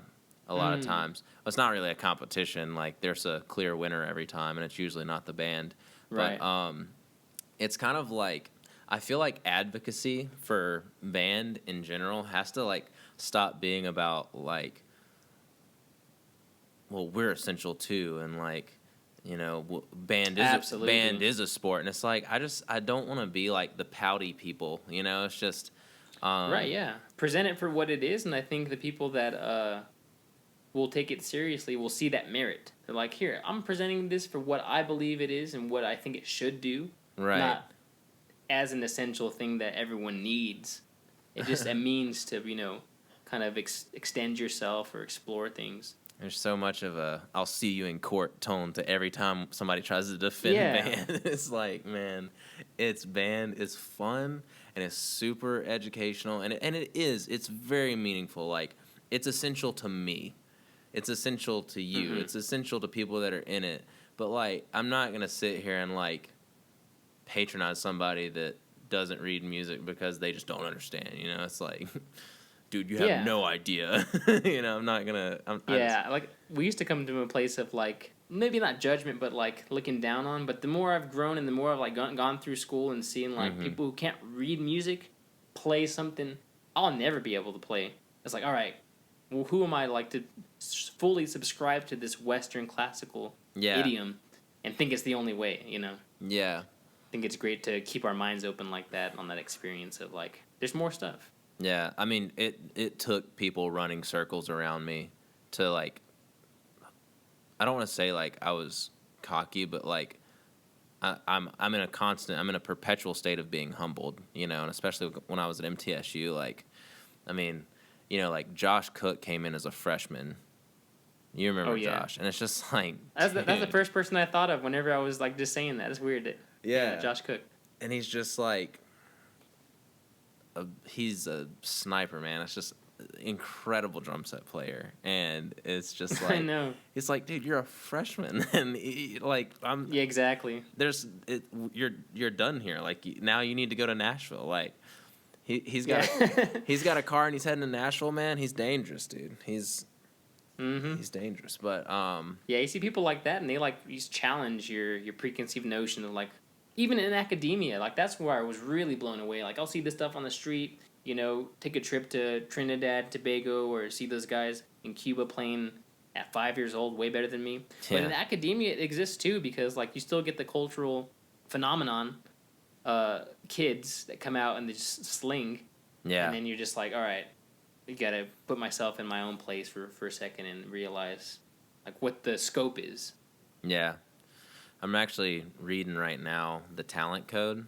a lot of Mm, times. Well, it's not really a competition. Like there's a clear winner every time, and it's usually not the band, but right. it's kind of like I feel like advocacy for band in general has to like stop being about like, well, we're essential too, and like, band Absolutely. is a sport, and it's like I don't want to be like the pouty people, it's just Right, um yeah. Present it for what it is, and I think the people that will take it seriously will see that merit. They're like, here, I'm presenting this for what I believe it is and what I think it should do, right. not as an essential thing that everyone needs. It just a means to, kind of extend yourself or explore things. There's so much of a "I'll see you in court" tone to every time somebody tries to defend Yeah. band. It's like, man, it's band is fun and it's super educational, and it is. It's very meaningful. Like it's essential to me. It's essential to you. Mm-hmm. It's essential to people that are in it. But like, I'm not gonna sit here and like patronize somebody that doesn't read music because they just don't understand. It's like, dude, you have Yeah. no idea. I'm not gonna. I just Yeah, like we used to come to a place of like maybe not judgment, but like looking down on. But the more I've grown and the more I've like gone through school and seeing like mm-hmm. people who can't read music play something I'll never be able to play. It's like, all right, well, who am I like to fully subscribe to this Western classical Yeah, idiom and think it's the only way? yeah, I think it's great to keep our minds open like that on that experience of like there's more stuff. yeah. I mean, it took people running circles around me to like. I don't want to say like I was cocky, but like I'm in a perpetual state of being humbled, and especially when I was at MTSU, like, I mean, like Josh Cook came in as a freshman. You Oh remember yeah. Josh, and it's just like, That's the dude, first person I thought of whenever I was like just saying that. It's weird. Yeah, yeah, Josh Cook. and he's just like, he's a sniper, man. It's just incredible drum set player, and it's just I like, know. it's like, dude, you're a freshman, and like Yeah, exactly. you're done here. Like now you need to go to Nashville. Like he's got Yeah. he's got a car and he's heading to Nashville, man. He's dangerous, dude. Mhm. He's dangerous, but Yeah, you see people like that, and they like you just challenge your preconceived notion of like even in academia. Like that's where I was really blown away. Like I'll see this stuff on the street. Take a trip to Trinidad, Tobago, or see those guys in Cuba playing at 5 years old, way better than me. But in yeah, academia, it exists too because like you still get the cultural phenomenon, kids that come out and they just sling, and yeah, then you're just like, all right, you gotta put myself in my own place for a second and realize like what the scope is. yeah. I'm actually reading right now the Talent Code.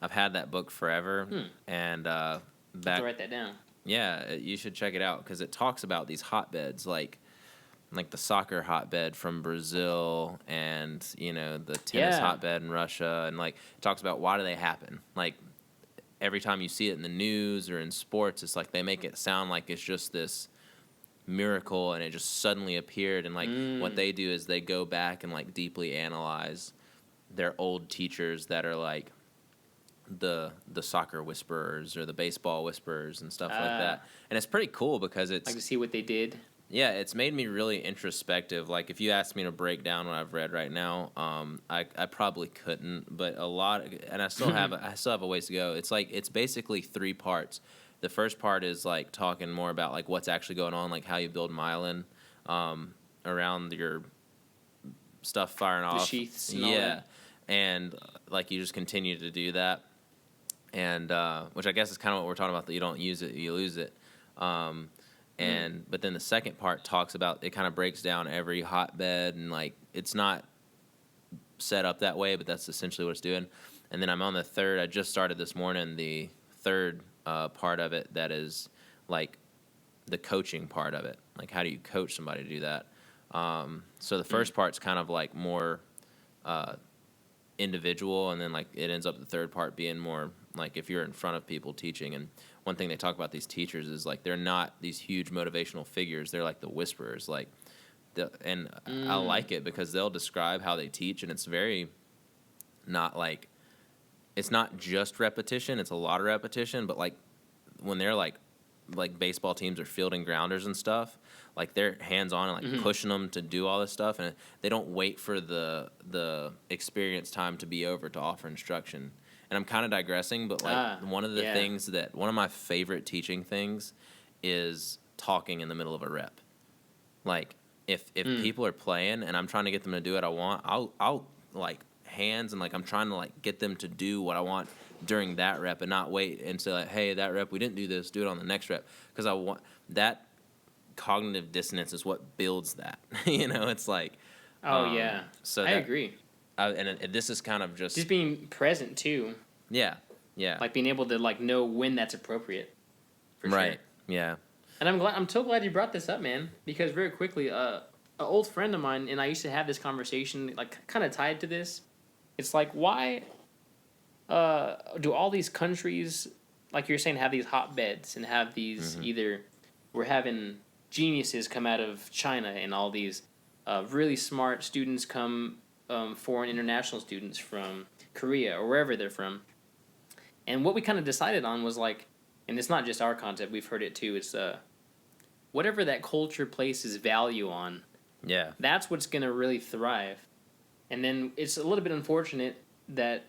I've had that book forever, Hmm. and I have to back write that down. Yeah, you should check it out because it talks about these hotbeds, like the soccer hotbed from Brazil, and the tennis Yeah. hotbed in Russia, and like it talks about why do they happen. Like every time you see it in the news or in sports, it's like they make it sound like it's just this miracle and it just suddenly appeared. And like what they do is they go back and like deeply analyze their old teachers that are like the soccer whisperers or the baseball whisperers and stuff like that. And it's pretty cool because Like to see what they did. yeah, it's made me really introspective. Like if you asked me to break down what I've read right now, I probably couldn't, but a lot, and I still have a ways to go. It's basically 3 parts. The first part is like talking more about like what's actually going on, like how you build myelin around your stuff firing off. The sheaths and all Yeah, that. and like you just continue to do that, and which I guess is kind of what we're talking about, that you don't use it, you lose it. But then the second part talks about, it kind of breaks down every hotbed, and like it's not set up that way, but that's essentially what it's doing. And then I'm on the third. I just started this morning the third part of it, that is like the coaching part of it. Like how do you coach somebody to do that? So the first part's kind of like more individual, and then like it ends up the third part being more like if you're in front of people teaching. And one thing they talk about these teachers is like they're not these huge motivational figures, they're like the whisperers. Like I like it because they'll describe how they teach, and it's very not like, it's not just repetition, it's a lot of repetition, but like when they're like baseball teams are fielding grounders and stuff, like they're hands on and like pushing them to do all this stuff, and they don't wait for the experience time to be over to offer instruction. And I'm kind of digressing, but like one of the things that, one of my favorite teaching things is talking in the middle of a rep. Like if people are playing and I'm trying to get them to do what I want, I'll like hands, and like I'm trying to like get them to do what I want during that rep, and not wait and say like, hey, that rep we didn't do this, do it on the next rep, because I want that cognitive dissonance is what builds that. It's like so I agree. And this is kind of just being present too, yeah like being able to like know when that's appropriate, for right sure. yeah. And I'm so glad you brought this up, man, because very quickly an old friend of mine and I used to have this conversation, like kind of tied to this. It's like, why do all these countries, like you're saying, have these hotbeds and have these either, we're having geniuses come out of China, and all these really smart students come, foreign international students from Korea or wherever they're from. And what we kind of decided on was like, and it's not just our concept, we've heard it too, it's whatever that culture places value on, that's what's going to really thrive. And then it's a little bit unfortunate that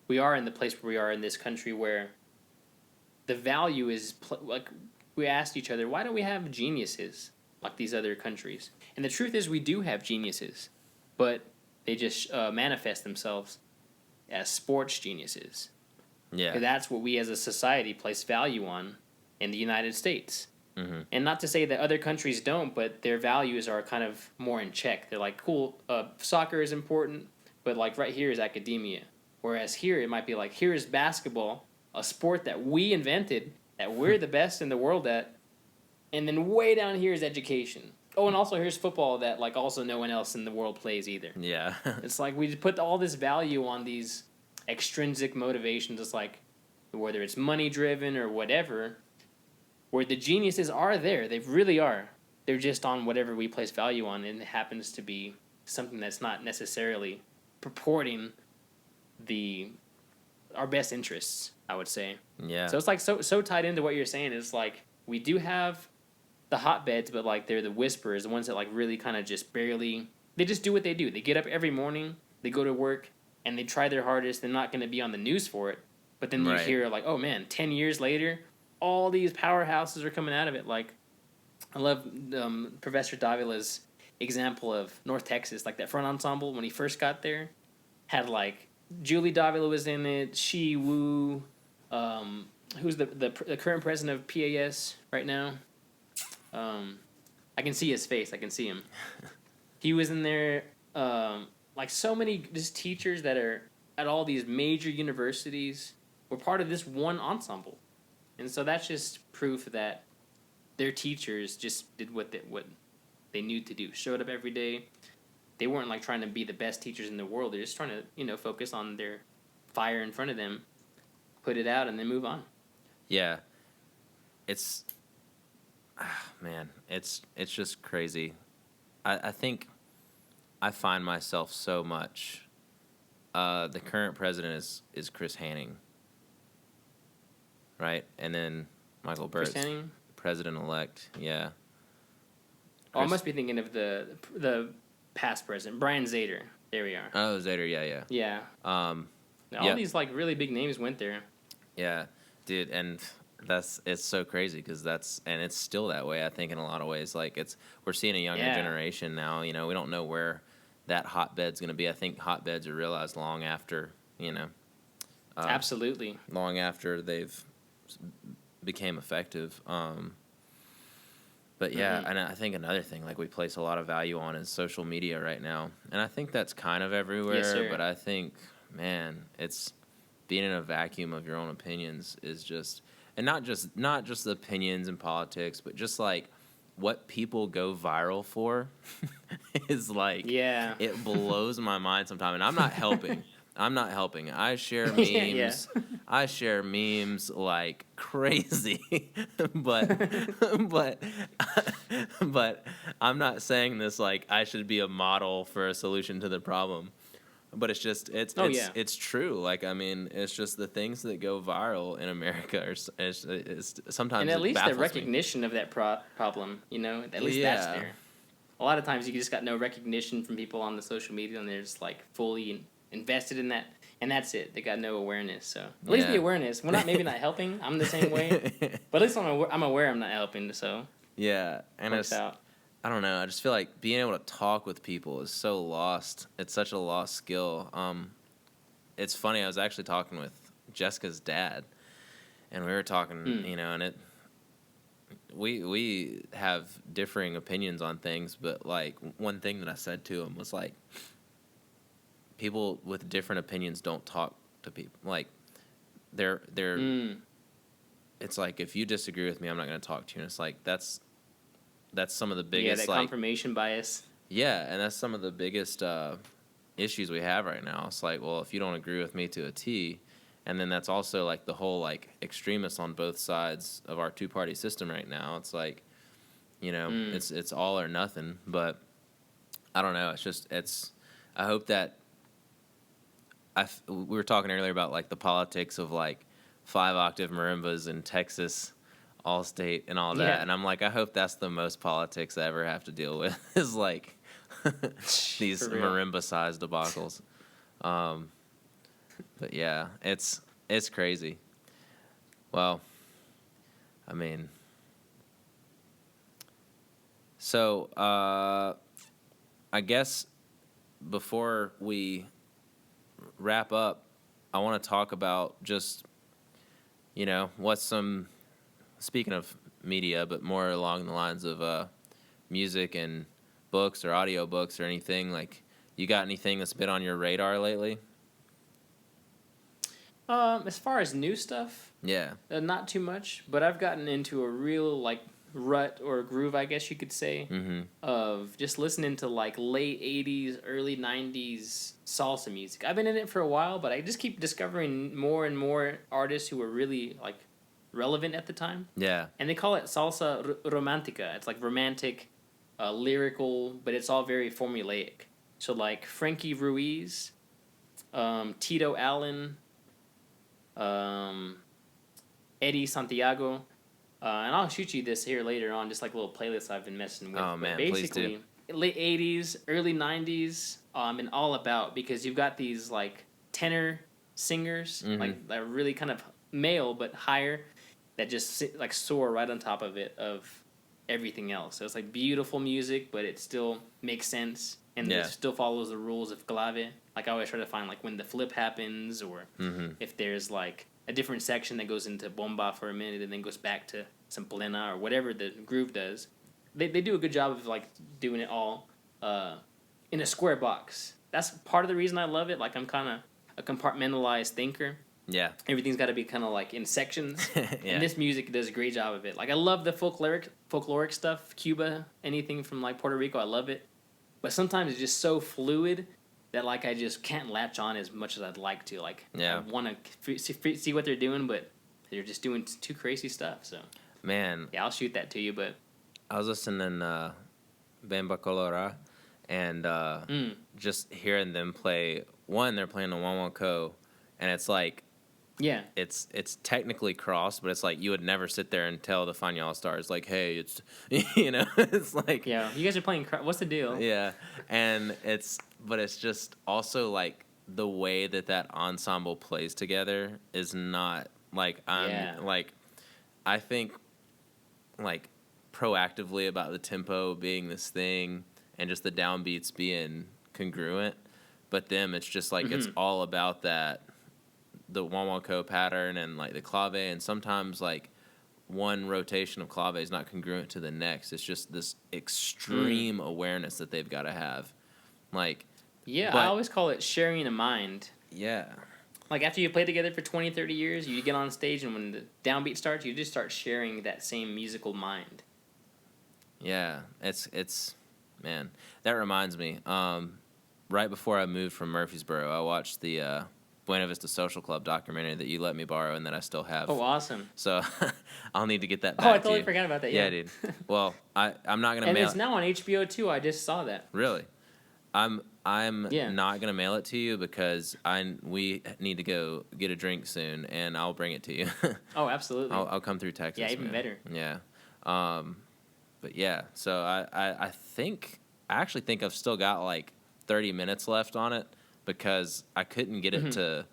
we are in the place where we are in this country, where the value is like, we asked each other, why don't we have geniuses like these other countries? And the truth is, we do have geniuses, but they just manifest themselves as sports geniuses. Yeah, That's what we as a society place value on in the United States. And not to say that other countries don't, but their values are kind of more in check. They're like, cool, soccer is important, but like right here is academia. Whereas here it might be like, here is basketball, a sport that we invented, that we're the best in the world at, and then way down here is education. Oh, and also here's football that like also no one else in the world plays either. Yeah. It's like we put all this value on these extrinsic motivations. It's like whether it's money driven or whatever, where the geniuses are there. They really are. They're just on whatever we place value on, and it happens to be something that's not necessarily purporting our best interests, I would say. Yeah. So it's like so tied into what you're saying. It's like we do have the hotbeds, but like they're the whisperers, the ones that like really kind of just barely, they just do what they do. They get up every morning, they go to work, and they try their hardest. They're not going to be on the news for it, but then you hear like, oh man, 10 years later, all these powerhouses are coming out of it. Like I love Professor Davila's example of North Texas, like that front ensemble when he first got there, had like Julie Davila was in it, Shi Wu, who's the current president of PAS right now. I can see his face. I can see him. He was in there. Like so many just teachers that are at all these major universities were part of this one ensemble. And so that's just proof that their teachers just did what they knew to do. Showed up every day. They weren't like trying to be the best teachers in the world. They're just trying to, focus on their fire in front of them, put it out, and then move on. Yeah. It's man, it's just crazy. I think I find myself so much. The current president is Chris Hanning, right? And then Michael Burt's president-elect. Yeah. Oh, I must be thinking of the past president, Brian Zader. There we are. Oh, Zader, yeah. Yeah. All these like really big names went there. Yeah, dude, and it's so crazy because it's still that way. I think in a lot of ways, like we're seeing a younger generation now. We don't know where that hotbed's going to be. I think hotbeds are realized long after, absolutely, long after they've became effective. But yeah, and I think another thing like we place a lot of value on is social media right now, and I think that's kind of everywhere. Yes, sir. But I think, man, it's being in a vacuum of your own opinions is just, and not just the opinions in politics, but just like what people go viral for is like, it blows my mind sometimes, and I'm not helping. I share memes. Yeah. I share memes like crazy, but I'm not saying this like I should be a model for a solution to the problem. But it's just it's true. Like I mean, it's just the things that go viral in America are it's sometimes. And at least the me. recognition of that problem, at least that's there. A lot of times you just got no recognition from people on the social media, and they're just like fully invested in that, and that's it. They got no awareness. So at least the awareness. We're maybe not helping. I'm the same way, but at least I'm aware I'm not helping. So yeah, and it's out. I don't know. I just feel like being able to talk with people is so lost. It's such a lost skill. It's funny. I was actually talking with Jessica's dad, and we were talking, and we have differing opinions on things, but like one thing that I said to him was like, people with different opinions don't talk to people. Like they're. It's like if you disagree with me, I'm not going to talk to you. And it's like that's some of the biggest that confirmation bias. Yeah, and that's some of the biggest issues we have right now. It's like, well, if you don't agree with me to a T, and then that's also like the whole like extremists on both sides of our two-party system right now. It's like, it's all or nothing. But I don't know. I hope that we were talking earlier about like the politics of like 5-octave marimbas in Texas. All-state and all that, and I'm like, I hope that's the most politics I ever have to deal with is like these marimba-sized debacles. But yeah, it's crazy. Well, I mean, so I guess before we wrap up, I want to talk about just what's some. Speaking of media, but more along the lines of music and books or audio books or anything, like, you got anything that's been on your radar lately? As far as new stuff, not too much, but I've gotten into a real like rut or groove, I guess you could say, of just listening to like late 80s, early 90s salsa music. I've been in it for a while, but I just keep discovering more and more artists who are really like relevant at the time. Yeah. And they call it salsa romantica. It's like romantic, lyrical, but it's all very formulaic. So like Frankie Ruiz, Tito Allen, Eddie Santiago, and I'll shoot you this here later on, just like a little playlist I've been messing with. Oh man, basically, please do. Late 80s, early 90s, and all about, because you've got these like tenor singers, like they're really kind of male but higher, that just like soar right on top of everything else. So it's like beautiful music, but it still makes sense, and it still follows the rules of clave. Like I always try to find like when the flip happens, or if there's like a different section that goes into bomba for a minute and then goes back to some plena or whatever the groove does. They do a good job of like doing it all in a square box. That's part of the reason I love it. Like I'm kind of a compartmentalized thinker. Yeah. Everything's got to be kind of like in sections. Yeah. And this music does a great job of it. Like I love the folkloric stuff, Cuba, anything from like Puerto Rico, I love it. But sometimes it's just so fluid that like I just can't latch on as much as I'd like to. Like Yeah. I want to see what they're doing, but they're just doing too crazy stuff. So Man, yeah, I'll shoot that to you. But I was listening Bamba Colora, and just hearing them play. One, they're playing the Wanwanko, and it's like yeah, it's technically cross, but it's like you would never sit there and tell the Fanyal Stars like, hey, it's it's like yeah, you guys are playing. What's the deal? yeah, and it's just also like the way that ensemble plays together is not like like I think like proactively about the tempo being this thing and just the downbeats being congruent, but them it's just like it's all about that the Wanwanko pattern and like the clave, and sometimes like one rotation of clave is not congruent to the next. It's just this extreme awareness that they've got to have. Like yeah, I always call it sharing a mind. Yeah. Like after you play together for 20, 30 years, you get on stage and when the downbeat starts, you just start sharing that same musical mind. Yeah, it's man, that reminds me. Right before I moved from Murfreesboro, I watched the Buena Vista Social Club documentary that you let me borrow and that I still have. Oh, awesome! So I'll need to get that back. Oh, I totally forgot about that. Yeah, dude. Well, I'm not gonna and mail. it's now on HBO too. I just saw that. Really, I'm not gonna mail it to you because we need to go get a drink soon, and I'll bring it to you. Oh, absolutely. I'll come through Texas. Yeah, even better. Yeah. But yeah, so I actually think I've still got like 30 minutes left on it because I couldn't get it to.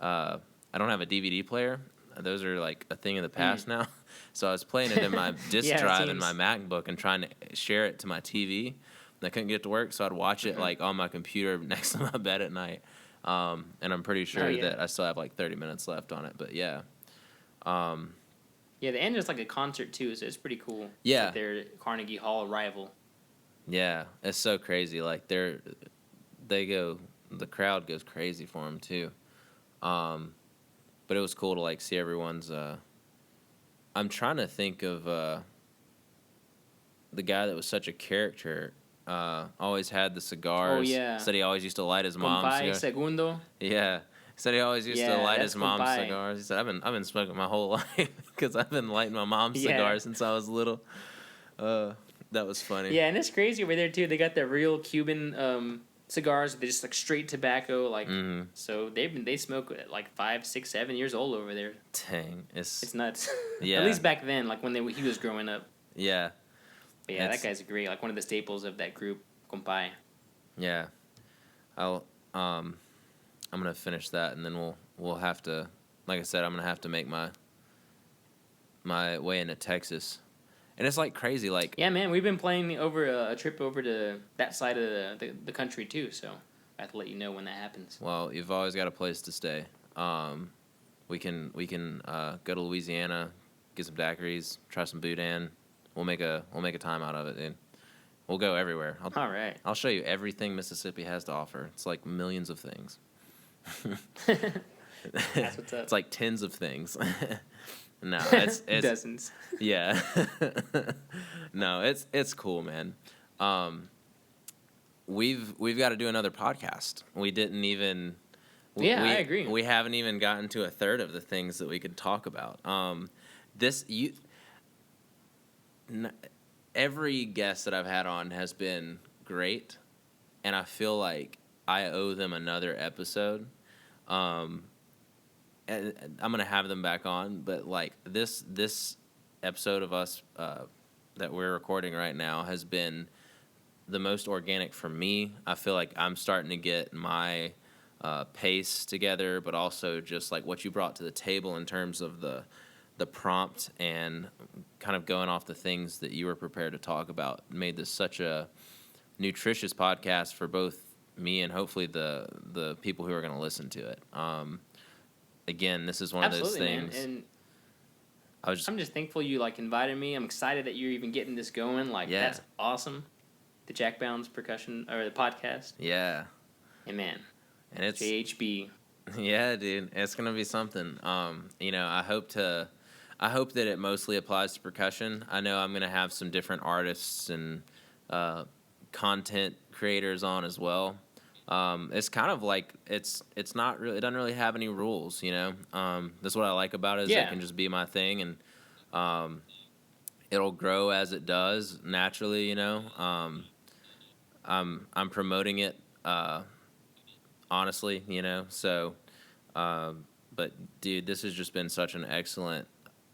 I don't have a DVD player. Those are like a thing of the past now. So I was playing it in my disc drive in my MacBook and trying to share it to my TV. And I couldn't get it to work, so I'd watch it like on my computer next to my bed at night. And I'm pretty sure that I still have like 30 minutes left on it. But yeah. Yeah, the end is like a concert too, so it's pretty cool. Yeah. Like their Carnegie Hall arrival. Yeah, it's so crazy. Like the crowd goes crazy for them too. But it was cool to like see everyone's. I'm trying to think of the guy that was such a character. Always had the cigars. Oh yeah. Said he always used to light his mom's cigars. Segundo. Yeah. Said he always used to light his mom's cigars. He said, "I've been smoking my whole life because I've been lighting my mom's cigars since I was little." That was funny. Yeah, and it's crazy over there too. They got the real Cuban cigars. They're just like straight tobacco. Like so they smoke at like 5, 6, 7 years old over there. Dang, it's nuts. Yeah. At least back then, like when he was growing up. Yeah. But yeah, that guy's great. Like one of the staples of that group, Compay. Yeah. I'm gonna finish that, and then we'll have to, like I said, I'm gonna have to make my way into Texas, and it's like crazy. Like yeah, man, we've been planning over a trip over to that side of the country too. So I have to let you know when that happens. Well, you've always got a place to stay. We can go to Louisiana, get some daiquiris, try some boudin. We'll make a time out of it, dude. We'll go everywhere. All right. I'll show you everything Mississippi has to offer. It's like millions of things. That's what's up. It's like tens of things. No, it's dozens. Yeah. No, it's cool, man. We've got to do another podcast. We didn't even. I agree. We haven't even gotten to a third of the things that we could talk about. Every guest that I've had on has been great, and I feel like I owe them another episode. And I'm gonna have them back on, but like this episode of us that we're recording right now has been the most organic for me. I feel like I'm starting to get my pace together, but also just like what you brought to the table in terms of the prompt and kind of going off the things that you were prepared to talk about made this such a nutritious podcast for both me and hopefully the people who are going to listen to it. Again, this is one of those things. Man. And I'm just thankful you like invited me. I'm excited that you're even getting this going. Like that's awesome. The Jack Bounds Percussion or the podcast. Yeah. And man, and it's JHB. Yeah, dude, it's gonna be something. I hope that it mostly applies to percussion. I know I'm gonna have some different artists and content creators on as well. It's kind of like it's not really, it doesn't really have any rules, you know. That's what I like about it, is it can just be my thing, and it'll grow as it does naturally, you know. I'm promoting it honestly, you know. So, but dude, this has just been such an excellent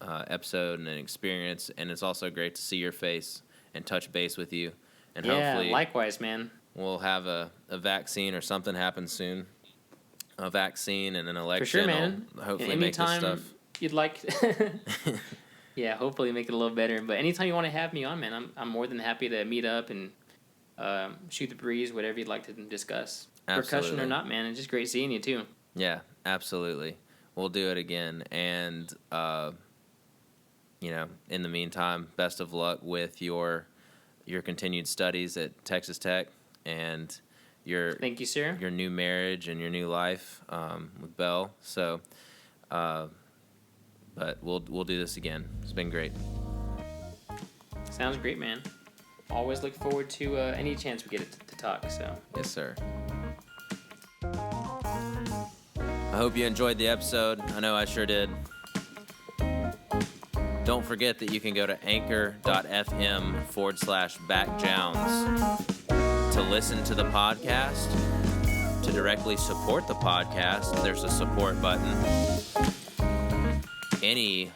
episode and an experience, and it's also great to see your face and touch base with you, and hopefully, likewise, man. We'll have a vaccine or something happen soon. A vaccine and an election. For sure, man. Hopefully make this stuff. You'd like, yeah, hopefully make it a little better. But anytime you want to have me on, man, I'm more than happy to meet up and shoot the breeze, whatever you'd like to discuss. Absolutely. Percussion or not, man, it's just great seeing you too. Yeah, absolutely. We'll do it again, and in the meantime, best of luck with your continued studies at Texas Tech, and thank you, sir. Your new marriage and your new life with Belle. So, but we'll do this again. It's been great. Sounds great, man. Always look forward to any chance we get to talk. So. Yes, sir. I hope you enjoyed the episode. I know I sure did. Don't forget that you can go to anchor.fm/backjowns to listen to the podcast. To directly support the podcast, there's a support button. Any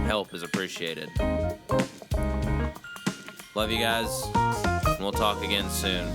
help is appreciated. Love you guys. We'll talk again soon.